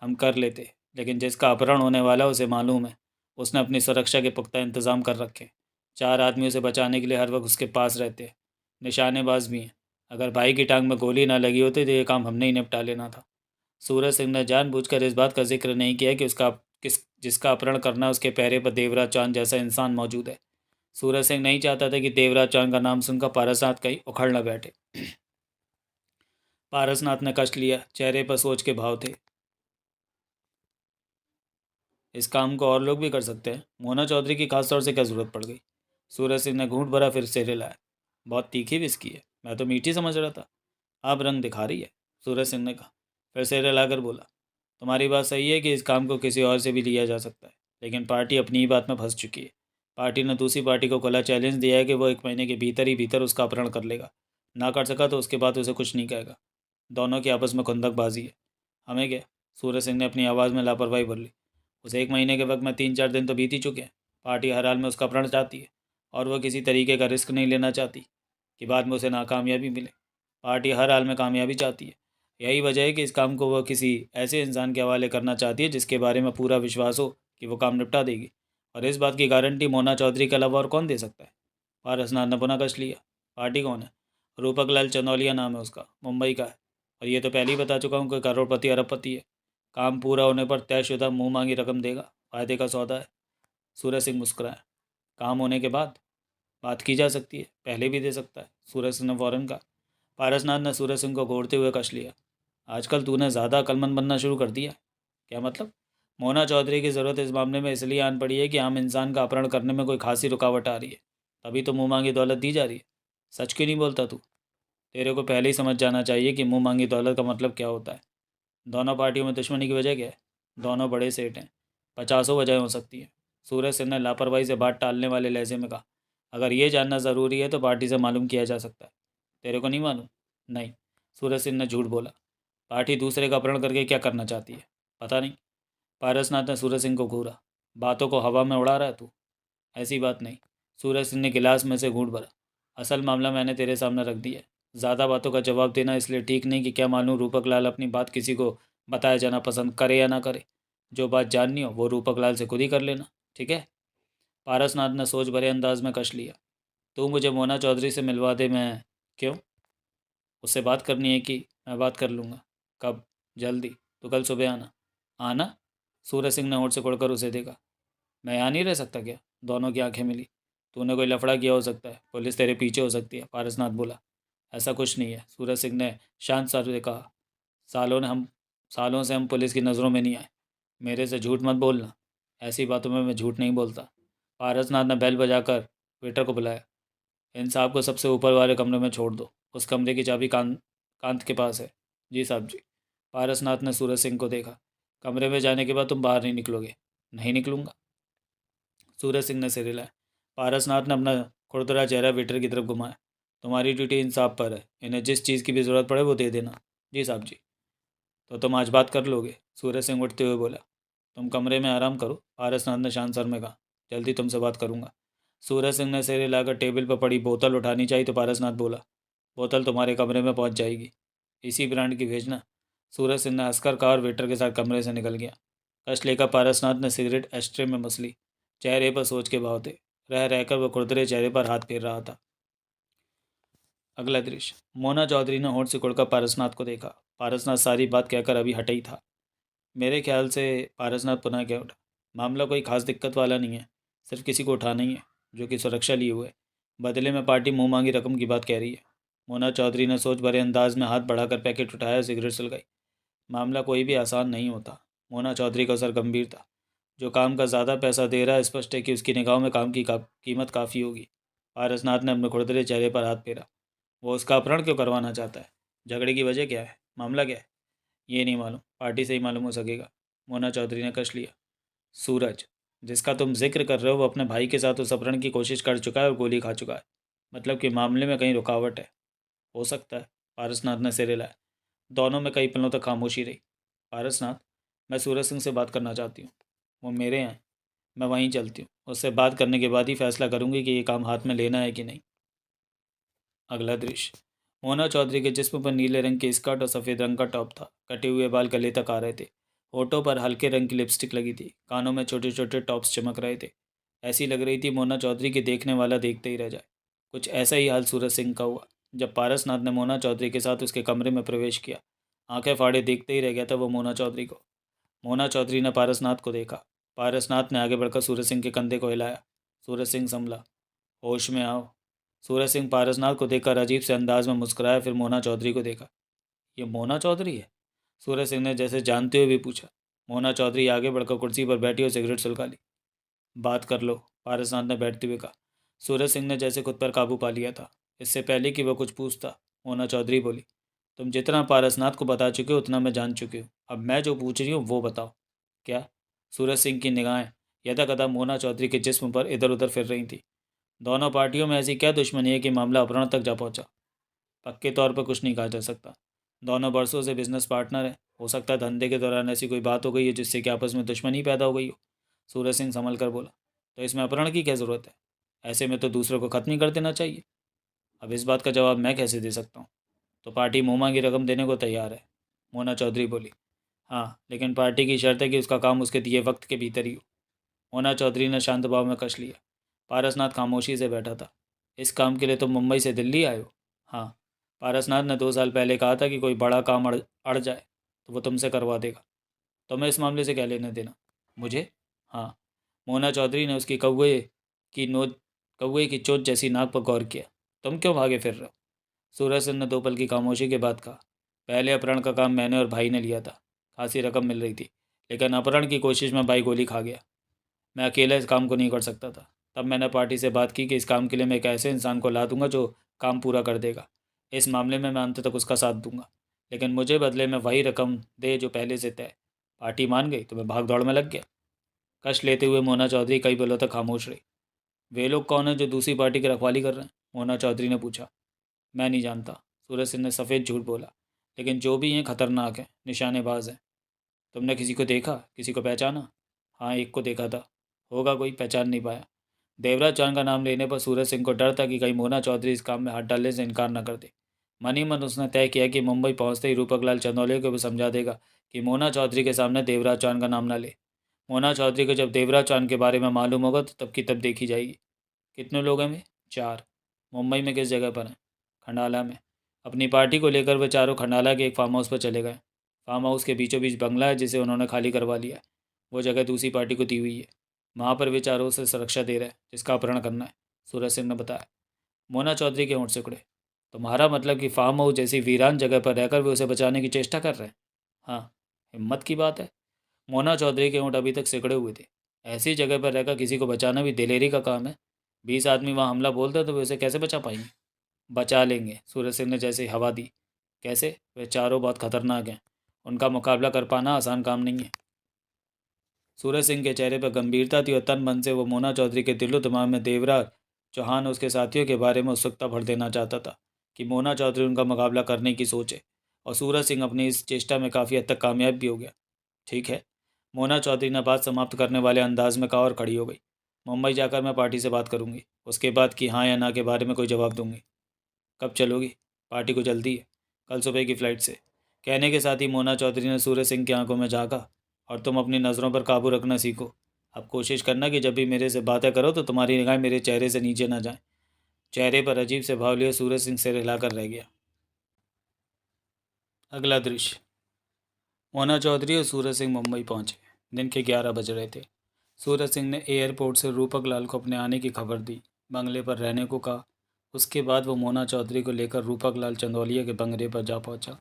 हम कर लेते, लेकिन जिसका अपहरण होने वाला उसे मालूम है। उसने अपनी सुरक्षा के पुख्ता इंतजाम कर रखे। 4 आदमी उसे बचाने के लिए हर वक्त उसके पास रहते हैं। निशानेबाज भी हैं। अगर भाई की टांग में गोली ना लगी होती तो ये काम हमने ही निपटा लेना था। सूरज सिंह ने जानबूझकर इस बात का जिक्र नहीं किया कि उसका किस जिसका अपहरण करना उसके पैरे पर देवराज चौहान जैसा इंसान मौजूद है। सूरज सिंह नहीं चाहता था कि देवराज चौहान का नाम सुनकर पारसनाथ कहीं उखड़ न बैठे। पारसनाथ ने कष्ट लिया, चेहरे पर सोच के भाव थे। इस काम को और लोग भी कर सकते हैं। मोना चौधरी की खास तौर से क्या जरूरत पड़ गई? सूरज सिंह ने घूंट भरा, फिर सिर हिलाया। बहुत तीखी विस्की है, मैं तो मीठी समझ रहा था। आप रंग दिखा रही है, सूरज सिंह ने कहा। फिर सिर हिलाकर बोला। तुम्हारी बात सही है कि इस काम को किसी और से भी लिया जा सकता है, लेकिन पार्टी अपनी ही बात में फंस चुकी है। पार्टी ने दूसरी पार्टी को खुला चैलेंज दिया है कि वो 1 महीने के भीतर ही भीतर उसका अपहरण कर लेगा। ना कर सका तो उसके बाद उसे कुछ नहीं कहेगा। दोनों की आपस में खुंदकबाजी है। हमें क्या? सूरज सिंह ने अपनी आवाज़ में लापरवाही भर ली। उस 1 महीने के वक्त में 3-4 दिन तो बीत ही चुके हैं। पार्टी हर हाल में उसका अपहरण चाहती है और वह किसी तरीके का रिस्क नहीं लेना चाहती कि बाद में उसे नाकामयाबी मिले। पार्टी हर हाल में कामयाबी चाहती है। यही वजह है कि इस काम को वह किसी ऐसे इंसान के हवाले करना चाहती है जिसके बारे में पूरा विश्वास हो कि वो काम निपटा देगी। और इस बात की गारंटी मोना चौधरी के अलावा और कौन दे सकता है? पारसनाथ ने पुनः कश लिया। पार्टी कौन है? रूपक लाल चंदौलिया नाम है उसका, मुंबई का है। और ये तो पहले ही बता चुका हूँ कि करोड़पति अरबपति है। काम पूरा होने पर तयशुदा मुंह मांगी रकम देगा, फायदे का सौदा है। सूरज सिंह मुस्कुराया। काम होने के बाद बात की जा सकती है, पहले भी दे सकता है, सूरज सिंह ने फौरन कहा। पारसनाथ ने सूरज सिंह को घूरते हुए कस लिया। आजकल तूने ज़्यादा अक्लमंद बनना शुरू कर दिया। क्या मतलब? मोना चौधरी की ज़रूरत इस मामले में इसलिए आन पड़ी है कि आम इंसान का अपहरण करने में कोई खासी रुकावट आ रही है, तभी तो मुंह मांगी दौलत दी जा रही है। सच क्यों नहीं बोलता तू? तेरे को पहले ही समझ जाना चाहिए कि मुंह मांगी दौलत का मतलब क्या होता है। दोनों पार्टियों में दुश्मनी की वजह क्या है? दोनों बड़े सेठ हैं, पचासों वजह हो सकती हैं। सूरज सिंह ने लापरवाही से बात टालने वाले लहजे में कहा। अगर ये जानना ज़रूरी है तो पार्टी से मालूम किया जा सकता है। तेरे को नहीं मालूम? नहीं, सूरज सिंह ने झूठ बोला। पार्टी दूसरे का अपहरण करके क्या करना चाहती है? पता नहीं। पारसनाथ ने सूरज सिंह को घूरा। बातों को हवा में उड़ा रहा है तू? ऐसी बात नहीं। सूरज सिंह ने गिलास में से घूंट भरा। असल मामला मैंने तेरे सामने रख दिया है। ज़्यादा बातों का जवाब देना इसलिए ठीक नहीं कि क्या मालूम रूपक लाल अपनी बात किसी को बताया जाना पसंद करे या ना करे। जो बात जाननी हो वो रूपक लाल से खुद ही कर लेना, ठीक है? पारसनाथ ने सोच भरे अंदाज में कश लिया। तू मुझे मोना चौधरी से मिलवा दे, मैं। क्यों? उससे बात करनी है कि? मैं बात कर लूँगा। कब? जल्दी। तो कल सुबह आना। आना? सूरज सिंह ने होठ से कुड़कर उसे देखा। मैं यहाँ नहीं रह सकता क्या? दोनों की आंखें मिली। तूने कोई लफड़ा किया हो सकता है, पुलिस तेरे पीछे हो सकती है, पारसनाथ बोला। ऐसा कुछ नहीं है, सूरज सिंह ने शांत स्वर से कहा। सालों से हम पुलिस की नज़रों में नहीं आए। मेरे से झूठ मत बोलना। ऐसी बातों में मैं झूठ नहीं बोलता। पारसनाथ ने बेल बजाकर वेटर को बुलाया। इन साहब को सबसे ऊपर वाले कमरे में छोड़ दो। उस कमरे की चाबी कांत के पास है। जी साहब जी। पारसनाथ ने सूरज सिंह को देखा। कमरे में जाने के बाद तुम बाहर नहीं निकलोगे? नहीं निकलूंगा। सूरज सिंह ने सिर हिलाया। पारसनाथ ने अपना खुरदरा चेहरा वेटर की तरफ घुमाया। तुम्हारी ड्यूटी इन साहब पर है, इन्हें जिस चीज़ की भी ज़रूरत पड़े वो दे देना। जी साहब जी। तो तुम आज बात कर लोगे? सूरज सिंह उठते हुए बोला। तुम कमरे में आराम करो, पारसनाथ ने शांत स्वर में कहा। जल्दी तुमसे बात करूंगा। सूरज सिंह ने सिर हिलाकर टेबल पर पड़ी बोतल उठानी चाहिए तो पारसनाथ बोला। बोतल तुम्हारे कमरे में पहुंच जाएगी, इसी ब्रांड की भेजना। सूरज सिंह ने हंसकर कहा और वेटर के साथ कमरे से निकल गया। कश लेकर पारसनाथ ने सिगरेट एस्ट्रे में मसली। चेहरे पर सोच के भाव थे। रह रहकर वह खुरदरे चेहरे पर हाथ फेर रहा था। अगला दृश्य। मोना चौधरी ने होठ से कुड़कर पारसनाथ को देखा। पारसनाथ सारी बात कहकर अभी हटा ही था। मेरे ख्याल से, पारसनाथ पुनः कह उठा, मामला कोई खास दिक्कत वाला नहीं है। सिर्फ किसी को उठाना ही है, जो कि सुरक्षा लिए हुए है। बदले में पार्टी मुंह मांगी रकम की बात कह रही है। मोना चौधरी ने सोच भरे अंदाज में हाथ बढ़ाकर पैकेट उठाया, सिगरेट सुलगाई। मामला कोई भी आसान नहीं होता। मोना चौधरी का सर गंभीर था। जो काम का ज़्यादा पैसा दे रहा है, स्पष्ट है कि उसकी निगाहों में काम की कीमत काफ़ी होगी। पारसनाथ ने अपने खुरदरे चेहरे पर हाथ फेरा। वो उसका अपहरण क्यों करवाना चाहता है? झगड़े की वजह क्या है? मामला क्या है? ये नहीं मालूम, पार्टी से ही मालूम हो सकेगा। मोना चौधरी ने कश लिया। सूरज, जिसका तुम जिक्र कर रहे हो, वो अपने भाई के साथ उस अपहरण की कोशिश कर चुका है और गोली खा चुका है। मतलब कि मामले में कहीं रुकावट है। हो सकता है। पारसनाथ ने सिर हिलाया। दोनों में कई पलों तक खामोशी रही। पारसनाथ, मैं सूरज सिंह से बात करना चाहती हूँ। वो मेरे यहाँ है। मैं वहीं चलती हूँ, उससे बात करने के बाद ही फैसला करूँगी कि ये काम हाथ में लेना है कि नहीं। अगला दृश्य। मोना चौधरी के जिस्म पर नीले रंग की स्कर्ट और सफ़ेद रंग का टॉप था। कटे हुए बाल गले तक आ रहे थे। होठों पर हल्के रंग की लिपस्टिक लगी थी। कानों में छोटे छोटे टॉप्स चमक रहे थे। ऐसी लग रही थी मोना चौधरी की देखने वाला देखते ही रह जाए। कुछ ऐसा ही हाल सूरज सिंह का हुआ जब पारसनाथ ने मोना चौधरी के साथ उसके कमरे में प्रवेश किया। आंखें फाड़े देखते ही रह गया था वो मोना चौधरी को। मोना चौधरी ने पारसनाथ को देखा। पारसनाथ ने आगे बढ़कर सूरज सिंह के कंधे को हिलाया। सूरज सिंह संभला। होश में आओ। सूरज सिंह पारसनाथ को देखकर अजीब से अंदाज में मुस्कुराया, फिर मोना चौधरी को देखा। ये मोना चौधरी है? सूरज सिंह ने जैसे जानते हुए भी पूछा। मोना चौधरी आगे बढ़कर कुर्सी पर बैठी और सिगरेट सुलगा ली। बात कर लो, पारसनाथ ने बैठते हुए कहा। सूरज सिंह ने जैसे खुद पर काबू पा लिया था। इससे पहले कि वह कुछ पूछता, मोना चौधरी बोली। तुम जितना पारसनाथ को बता चुके हो उतना मैं जान चुकी हूँ। अब मैं जो पूछ रही हूँ वो बताओ। क्या? सूरज सिंह की निगाहें यदाकदा मोना चौधरी के जिस्म पर इधर उधर फिर रही थी। दोनों पार्टियों में ऐसी क्या दुश्मनी है कि मामला अपहरण तक जा पहुंचा? पक्के तौर पर कुछ नहीं कहा जा सकता। दोनों बरसों से बिजनेस पार्टनर हैं। हो सकता है धंधे के दौरान ऐसी कोई बात हो गई है जिससे कि आपस में दुश्मनी पैदा हो गई हो। सूरज सिंह संभल कर बोला। तो इसमें अपहरण की क्या ज़रूरत है? ऐसे में तो दूसरों को ख़त्म ही कर देना चाहिए। अब इस बात का जवाब मैं कैसे दे सकता हूँ? तो पार्टी मुँह मांगी रकम देने को तैयार है, मोना चौधरी बोली। हाँ, लेकिन पार्टी की शर्त है कि उसका काम उसके दिए वक्त के भीतर ही हो। मोना चौधरी ने शांत भाव में कश लिया। पारसनाथ खामोशी से बैठा था। इस काम के लिए तुम मुंबई से दिल्ली आए हो? हाँ। पारसनाथ ने 2 साल पहले कहा था कि कोई बड़ा काम अड़ अड़ जाए तो वो तुमसे करवा देगा। तो मैं इस मामले से क्या लेना देना? मुझे? हाँ। मोना चौधरी ने उसकी की नोच कौवे की चोट जैसी नाक पर गौर किया। तुम क्यों भागे फिर रहे हो? सूरज सिंह ने 2 पल की खामोशी के बाद कहा, पहले अपहरण का काम मैंने और भाई ने लिया था। खासी रकम मिल रही थी, लेकिन अपहरण की कोशिश में भाई गोली खा गया। मैं अकेला इस काम को नहीं कर सकता था। तब मैंने पार्टी से बात की कि इस काम के लिए मैं एक ऐसे इंसान को ला दूंगा जो काम पूरा कर देगा। इस मामले में मैं अंत तक उसका साथ दूंगा, लेकिन मुझे बदले में वही रकम दे जो पहले से तय। पार्टी मान गई तो मैं भाग दौड़ में लग गया। कष्ट लेते हुए मोना चौधरी कई पलों तक खामोश रही। वे लोग कौन है जो दूसरी पार्टी की रखवाली कर रहे हैं? मोना चौधरी ने पूछा। मैं नहीं जानता, सूरज सिंह ने सफ़ेद झूठ बोला, लेकिन जो भी हैं खतरनाक हैं, निशानेबाज हैं। तुमने किसी को देखा, किसी को पहचाना? हाँ, एक को देखा था। होगा कोई, पहचान नहीं पाया। देवराज चांद का नाम लेने पर सूरज सिंह को डर था कि कहीं मोना चौधरी इस काम में हाथ डालने से इनकार न कर दे। मन ही मन उसने तय किया कि मुंबई पहुंचते ही रूपक लाल चंदौलिया को भी समझा देगा कि मोना चौधरी के सामने देवराज चांद का नाम न ले। मोना चौधरी को जब देवराज चांद के बारे में मालूम होगा तो तब की तब देखी जाएगी। कितने लोग हैं वे? 4। मुंबई में किस जगह पर हैं? खंडाला में। अपनी पार्टी को लेकर वे चारों खंडाला के एक फार्म हाउस पर चले गए। फार्म हाउस के बीचों बीच बंगला है जिसे उन्होंने खाली करवा लिया है। वो जगह दूसरी पार्टी को दी हुई है। वहाँ पर वे चारों से सुरक्षा दे रहे हैं जिसका अपहरण करना है, सूरज सिंह ने बताया। मोना चौधरी के होंठ सिकुड़े। तुम्हारा मतलब कि फार्म हाउस जैसी वीरान जगह पर रहकर वे उसे बचाने की चेष्टा कर रहे हैं? हाँ। हिम्मत की बात है। मोना चौधरी के होंठ अभी तक सिकड़े हुए थे। ऐसी जगह पर रहकर किसी को बचाना भी दिलेरी का काम है। 20 आदमी वहाँ हमला बोलते तो वे उसे कैसे बचा पाएंगे? बचा लेंगे, सूरज सिंह ने जैसे ही हवा दी। कैसे? वे चारों बहुत खतरनाक हैं। उनका मुकाबला कर पाना आसान काम नहीं है। सूरज सिंह के चेहरे पर गंभीरता थी और तन मन से वो मोना चौधरी के दिलो दिमाग में देवराज चौहान और उसके साथियों के बारे में उत्सुकता भर देना चाहता था कि मोना चौधरी उनका मुकाबला करने की सोचे। और सूरज सिंह अपनी इस चेष्टा में काफ़ी हद तक कामयाब भी हो गया। ठीक है, मोना चौधरी ने बात समाप्त करने वाले अंदाज में कहा और खड़ी हो गई। मुंबई जाकर मैं पार्टी से बात करूंगी, उसके बाद कि हाँ या ना के बारे में कोई जवाब दूंगी। कब चलोगी? पार्टी को जल्दी है, कल सुबह की फ़्लाइट से। कहने के साथ ही मोना चौधरी ने सूरज सिंह की आंखों में झाँका। और तुम अपनी नज़रों पर काबू रखना सीखो। अब कोशिश करना कि जब भी मेरे से बातें करो तो तुम्हारी निगाहें मेरे चेहरे से नीचे ना जाएं। चेहरे पर अजीब से भाव लिए सूरज सिंह सिर हिलाकर रह गया। अगला दृश्य। मोना चौधरी और सूरज सिंह मुंबई पहुंचे। दिन के 11 बज रहे थे। सूरज सिंह ने एयरपोर्ट से रूपक लाल को अपने आने की खबर दी, बंगले पर रहने को कहा। उसके बाद वो मोना चौधरी को लेकर रूपक लाल चंदौलिया के बंगले पर जा पहुंचा।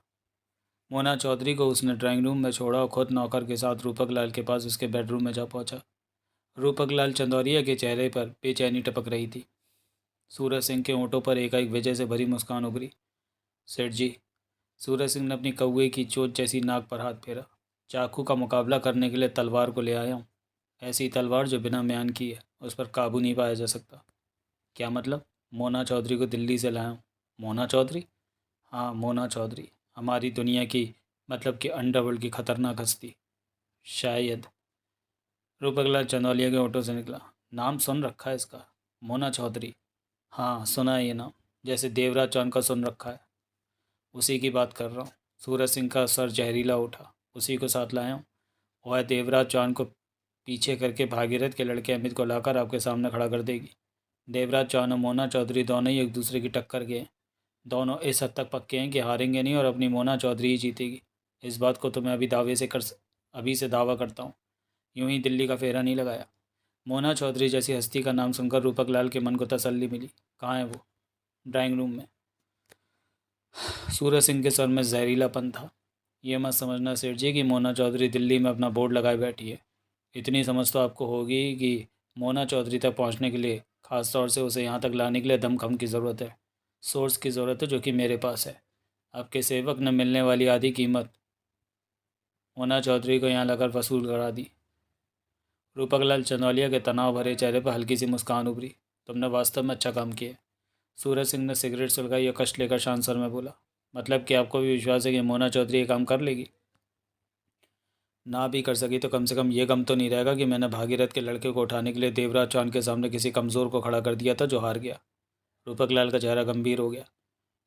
मोना चौधरी को उसने ड्राइंग रूम में छोड़ा और खुद नौकर के साथ रूपक लाल के पास उसके बेडरूम में जा पहुंचा। रूपक लाल चंदौरिया के चेहरे पर बेचैनी टपक रही थी। सूरज सिंह के होंठों पर एकाएक विजय से भरी मुस्कान उभरी। सेठ जी। सूरज सिंह ने अपनी कौवे की चोट जैसी नाक पर हाथ फेरा। चाकू का मुकाबला करने के लिए तलवार को ले आया हूँ। ऐसी तलवार जो बिना म्यान की है, उस पर काबू नहीं पाया जा सकता। क्या मतलब? मोना चौधरी को दिल्ली से लाया हूँ। मोना चौधरी? हाँ, मोना चौधरी। हमारी दुनिया की, मतलब कि अंडरवर्ल्ड की खतरनाक हस्ती। शायद। रूपकलाल चंदौलिया के होठों से निकला। नाम सुन रखा है इसका? मोना चौधरी। हाँ, सुना है ये नाम, जैसे देवराज चौहान का सुन रखा है। उसी की बात कर रहा हूँ। सूरज सिंह का सर जहरीला उठा। उसी को साथ लाया हूँ। वह देवराज चौहान को पीछे करके भागीरथ के लड़के अमित को लाकर आपके सामने खड़ा कर देगी। देवराज चौहान और मोना चौधरी दोनों ही एक दूसरे की टक्कर के हैं। दोनों इस हद तक पक्के हैं कि हारेंगे नहीं और अपनी मोना चौधरी ही जीतेगी। इस बात को तो मैं अभी से दावा करता हूँ। यूं ही दिल्ली का फेरा नहीं लगाया। मोना चौधरी जैसी हस्ती का नाम सुनकर रूपक लाल के मन को तसल्ली मिली। कहाँ है वो? ड्राइंग रूम में। सूरज सिंह के सर में जहरीलापन था। ये मत समझना सेठ जी कि मोना चौधरी दिल्ली में अपना बोर्ड लगाए बैठी है। इतनी समझ तो आपको होगी कि मोना चौधरी तक पहुंचने के लिए, ख़ास तौर से उसे यहाँ तक लाने के लिए दमखम की ज़रूरत है। सोर्स की ज़रूरत है जो कि मेरे पास है। आपके सेवक ने मिलने वाली आधी कीमत मोना चौधरी को यहाँ लाकर वसूल करा दी। रूपकलाल चंदौलिया के तनाव भरे चेहरे पर हल्की सी मुस्कान उभरी। तुमने वास्तव में अच्छा काम किया। सूरज सिंह ने सिगरेट सुलगाई और कष्ट लेकर शांत स्वर में बोला। मतलब कि आपको भी विश्वास है कि मोना चौधरी ये काम कर लेगी? ना भी कर सकी तो कम से कम ये गम तो नहीं रहेगा कि मैंने भागीरथ के लड़के को उठाने के लिए देवराज चौहान के सामने किसी कमज़ोर को खड़ा कर दिया था जो हार गया। रूपक लाल का चेहरा गंभीर हो गया।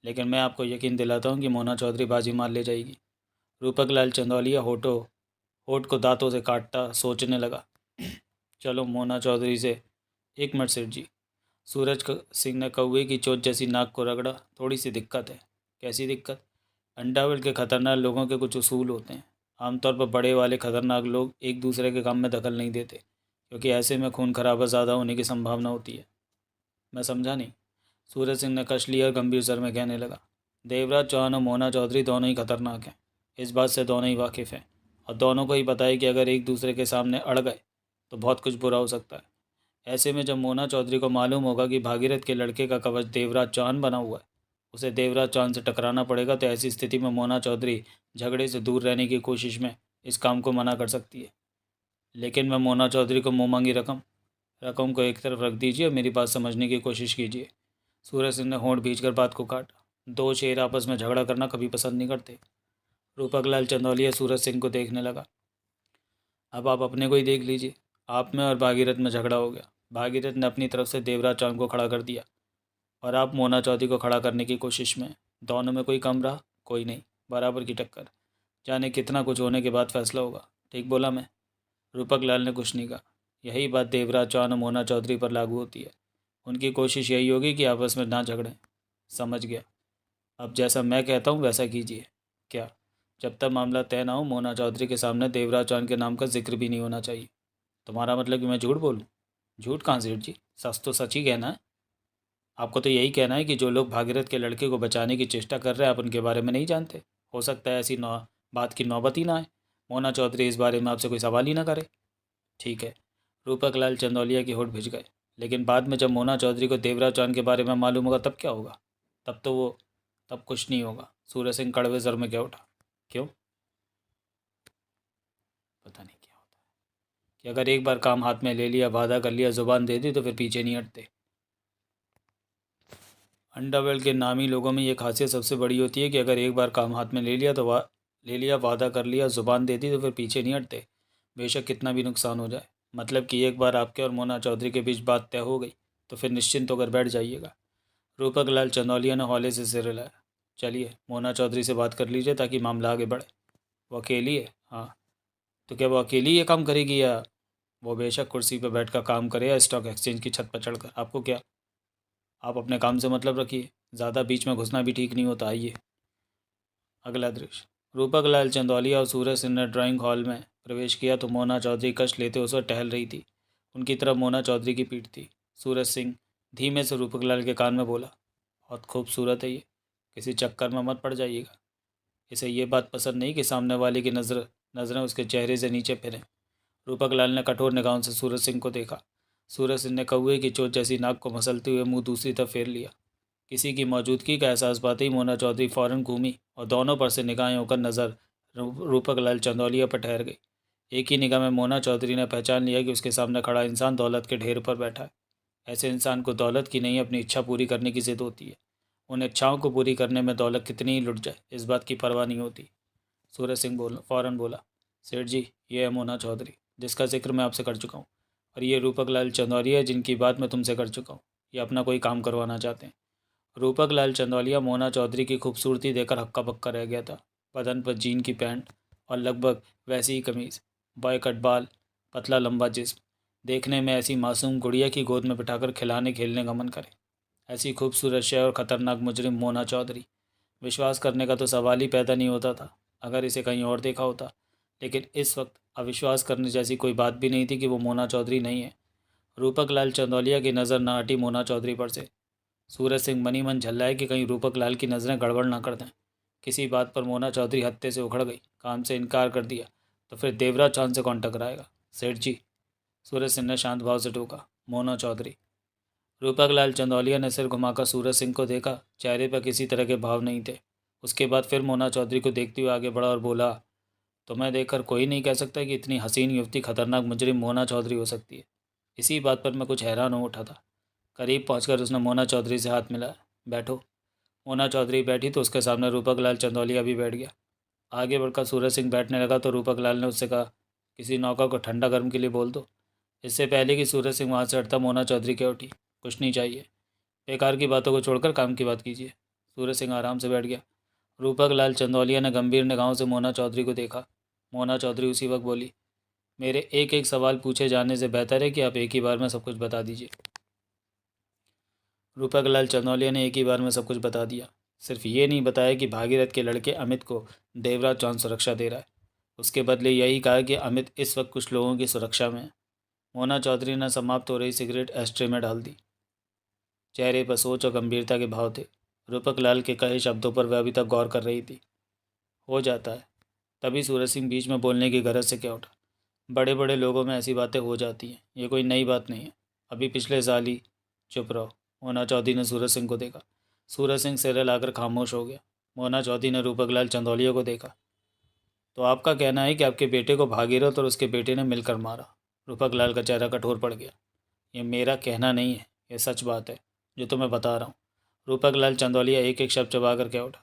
लेकिन मैं आपको यकीन दिलाता हूँ कि मोना चौधरी बाजी मार ले जाएगी। रूपक लाल चंदौलिया होठ को दांतों से काटता सोचने लगा। चलो मोना चौधरी से। एक मिनट सेठ जी। सिंह ने कौवे की चोट जैसी नाक को रगड़ा। थोड़ी सी दिक्कत है। कैसी दिक्कत? अंडरवर्ल्ड के खतरनाक लोगों के कुछ उसूल होते हैं। आमतौर पर बड़े वाले खतरनाक लोग एक दूसरे के काम में दखल नहीं देते, क्योंकि ऐसे में खून खराबा ज़्यादा होने की संभावना होती है। मैं समझा नहीं। सूरज सिंह ने कश लिया और गंभीर स्वर में कहने लगा, देवराज चौहान और मोना चौधरी दोनों ही खतरनाक हैं। इस बात से दोनों ही वाकिफ़ हैं, और दोनों को ही पता है कि अगर एक दूसरे के सामने अड़ गए तो बहुत कुछ बुरा हो सकता है। ऐसे में जब मोना चौधरी को मालूम होगा कि भागीरथ के लड़के का कवच देवराज चौहान बना हुआ है, उसे देवराज चौहान से टकराना पड़ेगा, तो ऐसी स्थिति में मोना चौधरी झगड़े से दूर रहने की कोशिश में इस काम को मना कर सकती है। लेकिन मैं मोना चौधरी को मुँह मांगी रकम को एक तरफ रख दीजिए और मेरी बात समझने की कोशिश कीजिए। सूरज सिंह ने होंठ भींचकर बात को काटा। दो शेर आपस में झगड़ा करना कभी पसंद नहीं करते। रूपक लाल चंदौलिया सूरज सिंह को देखने लगा। अब आप अपने को ही देख लीजिए। आप में और भागीरथ में झगड़ा हो गया। भागीरथ ने अपनी तरफ से देवराज चौहान को खड़ा कर दिया और आप मोना चौधरी को खड़ा करने की कोशिश में। दोनों में कोई कम रहा? कोई नहीं, बराबर की टक्कर। जाने कितना कुछ होने के बाद फैसला होगा। ठीक बोला मैं? रूपक लाल ने कुछ नहीं कहा। यही बात देवराज चौहान और मोना चौधरी पर लागू होती है। उनकी कोशिश यही होगी कि आपस में ना झगड़ें। समझ गया। अब जैसा मैं कहता हूँ वैसा कीजिए। क्या? जब तक मामला तय ना हो, मोना चौधरी के सामने देवराज चौहान के नाम का जिक्र भी नहीं होना चाहिए। तुम्हारा मतलब कि मैं झूठ बोलूँ? झूठ कहाँ सेठ जी, सच तो सच ही कहना है। आपको तो यही कहना है कि जो लोग भागीरथ के लड़के को बचाने की चेष्टा कर रहे हैं आप उनके बारे में नहीं जानते। हो सकता है ऐसी बात की नौबत ही ना आए। मोना चौधरी इस बारे में आपसे कोई सवाल ही ना करे। ठीक है। रूपक लाल चंदौलिया की होठ भिज गए। लेकिन बाद में जब मोना चौधरी को देवराज चौहान के बारे में मालूम होगा तब क्या होगा? तब कुछ नहीं होगा। सूरज सिंह कड़वे स्वर में कह उठा। क्यों? पता नहीं क्या होता है कि अगर एक बार काम हाथ में ले लिया, वादा कर लिया, जुबान दे दी तो फिर पीछे नहीं हटते। अंडरवर्ल्ड के नामी लोगों में ये खासियत सबसे बड़ी होती है कि अगर एक बार काम हाथ में ले लिया तो ले लिया, वादा कर लिया, जुबान दे दी तो फिर पीछे नहीं हटते, बेशक कितना भी नुकसान हो जाए। मतलब कि एक बार आपके और मोना चौधरी के बीच बात तय हो गई तो फिर निश्चिंत होकर बैठ जाइएगा। रूपक लाल चंदौलिया ने हौले से सिर हिलाया। चलिए मोना चौधरी से बात कर लीजिए ताकि मामला आगे बढ़े। वो अकेली है? हाँ। तो क्या वो अकेली ये काम करेगी, या वो बेशक कुर्सी पर बैठ कर काम करे या स्टॉक एक्सचेंज की छत पर चढ़कर? आपको क्या? आप अपने काम से मतलब रखिए। ज़्यादा बीच में घुसना भी ठीक नहीं होता। आइए। अगला दृश्य। रूपक लाल चंदौलिया और सूरज सिंह ने ड्राइंग हॉल में प्रवेश किया तो मोना चौधरी कष्ट लेते उस वक्त टहल रही थी। उनकी तरफ मोना चौधरी की पीठ थी। सूरज सिंह धीमे से रूपक लाल के कान में बोला, बहुत खूबसूरत है ये, किसी चक्कर में मत पड़ जाइएगा। इसे ये बात पसंद नहीं कि सामने वाले की नज़रें उसके चेहरे से नीचे फिरें। रूपक लाल ने कठोर निगाहों से सूरज सिंह को देखा। सूरज सिंह ने कौवे की चोट जैसी नाक को मसलते हुए मुंह दूसरी तरफ फेर लिया। किसी की मौजूदगी का एहसास पाते ही मोना चौधरी फ़ौरन घूमी और दोनों पर से निगाहें होकर नज़र रूपक लाल चंदौलिया पर ठहर गई। एक ही निगाह में मोना चौधरी ने पहचान लिया कि उसके सामने खड़ा इंसान दौलत के ढेर पर बैठा है। ऐसे इंसान को दौलत की नहीं, अपनी इच्छा पूरी करने की जिद होती है। उन इच्छाओं को पूरी करने में दौलत कितनी ही लुट जाए, इस बात की परवाह नहीं होती। सूरज सिंह फ़ौरन बोला, सेठ जी, ये है मोना चौधरी जिसका जिक्र मैं आपसे कर चुका हूँ, और ये रूपक लाल चंदौलिया जिनकी बात मैं तुमसे कर चुका हूँ। ये अपना कोई काम करवाना चाहते हैं। रूपक लाल चंदौलिया मोना चौधरी की खूबसूरती देखकर हक्का बक्का रह गया था। बदन पर जीन की पैंट और लगभग वैसी ही कमीज़, बॉय कट बाल, पतला लंबा जिस्म। देखने में ऐसी मासूम गुड़िया की गोद में बिठाकर खिलाने खेलने का मन करे। ऐसी खूबसूरत शय और ख़तरनाक मुजरिम मोना चौधरी। विश्वास करने का तो सवाल ही पैदा नहीं होता था अगर इसे कहीं और देखा होता। लेकिन इस वक्त अविश्वास करने जैसी कोई बात भी नहीं थी कि वो मोना चौधरी नहीं है। रूपक लाल चंदौलिया की नज़र न हटी मोना चौधरी पर से। सूरज सिंह मनी मन झल्लाए कि कहीं रूपक लाल की नज़रें गड़बड़ ना कर दें। किसी बात पर मोना चौधरी हत्ते से उखड़ गई, काम से इनकार कर दिया तो फिर देवराज चौहान से कौन टकराएगा? सेठ जी, सूरज सिंह ने शांत भाव से टोका। मोना चौधरी। रूपक लाल चंदौलिया ने सिर घुमाकर सूरज सिंह को देखा। चेहरे पर किसी तरह के भाव नहीं थे। उसके बाद फिर मोना चौधरी को देखते हुए आगे बढ़ा और बोला, तो मैं देखकर कोई नहीं कह सकता कि इतनी हसीन युवती खतरनाक मुजरिम मोना चौधरी हो सकती है। इसी बात पर मैं कुछ हैरान हो उठा था। करीब पहुंचकर उसने मोना चौधरी से हाथ मिलाया। बैठो। मोना चौधरी बैठी तो उसके सामने रूपक लाल चंदौलिया भी बैठ गया। आगे बढ़कर सूरज सिंह बैठने लगा तो रूपक लाल ने उससे कहा, किसी नौकर को ठंडा गर्म के लिए बोल दो। इससे पहले कि सूरज सिंह वहाँ से हटता, मोना चौधरी कह उठी, कुछ नहीं चाहिए। बेकार की बातों को छोड़कर काम की बात कीजिए। सूरज सिंह आराम से बैठ गया। रूपक लाल चंदौलिया ने गंभीर निगाहों से मोना चौधरी को देखा। मोना चौधरी उसी वक्त बोली, मेरे एक एक सवाल पूछे जाने से बेहतर है कि आप एक ही बार में सब कुछ बता दीजिए। रूपक लाल चंदौलिया ने एक ही बार में सब कुछ बता दिया। सिर्फ ये नहीं बताया कि भागीरथ के लड़के अमित को देवराज चौहान सुरक्षा दे रहा है। उसके बदले यही कहा कि अमित इस वक्त कुछ लोगों की सुरक्षा में है। मोना चौधरी ने समाप्त हो रही सिगरेट एस्ट्रे में डाल दी। चेहरे पर सोच और गंभीरता के भाव थे। रूपक लाल के कहे शब्दों पर वह अभी तक गौर कर रही थी। हो जाता है। तभी सूरज सिंह बीच में बोलने की गरज से क्या उठा। बड़े बड़े लोगों में ऐसी बातें हो जाती हैं, ये कोई नई बात नहीं है। अभी पिछले साल ही। चुप रहो। मोना चौधरी ने सूरज सिंह को देखा। सूरज सिंह सिर हिलाकर खामोश हो गया। मोना चौधरी ने रूपक लाल चंदौलिया को देखा। तो आपका कहना है कि आपके बेटे को भागीरथ और उसके बेटे ने मिलकर मारा? रूपक लाल का चेहरा कठोर पड़ गया। ये मेरा कहना नहीं है, ये सच बात है जो तो मैं बता रहा हूँ। रूपक लाल चंदौलिया एक एक शब्द चबा कर क्या उठा।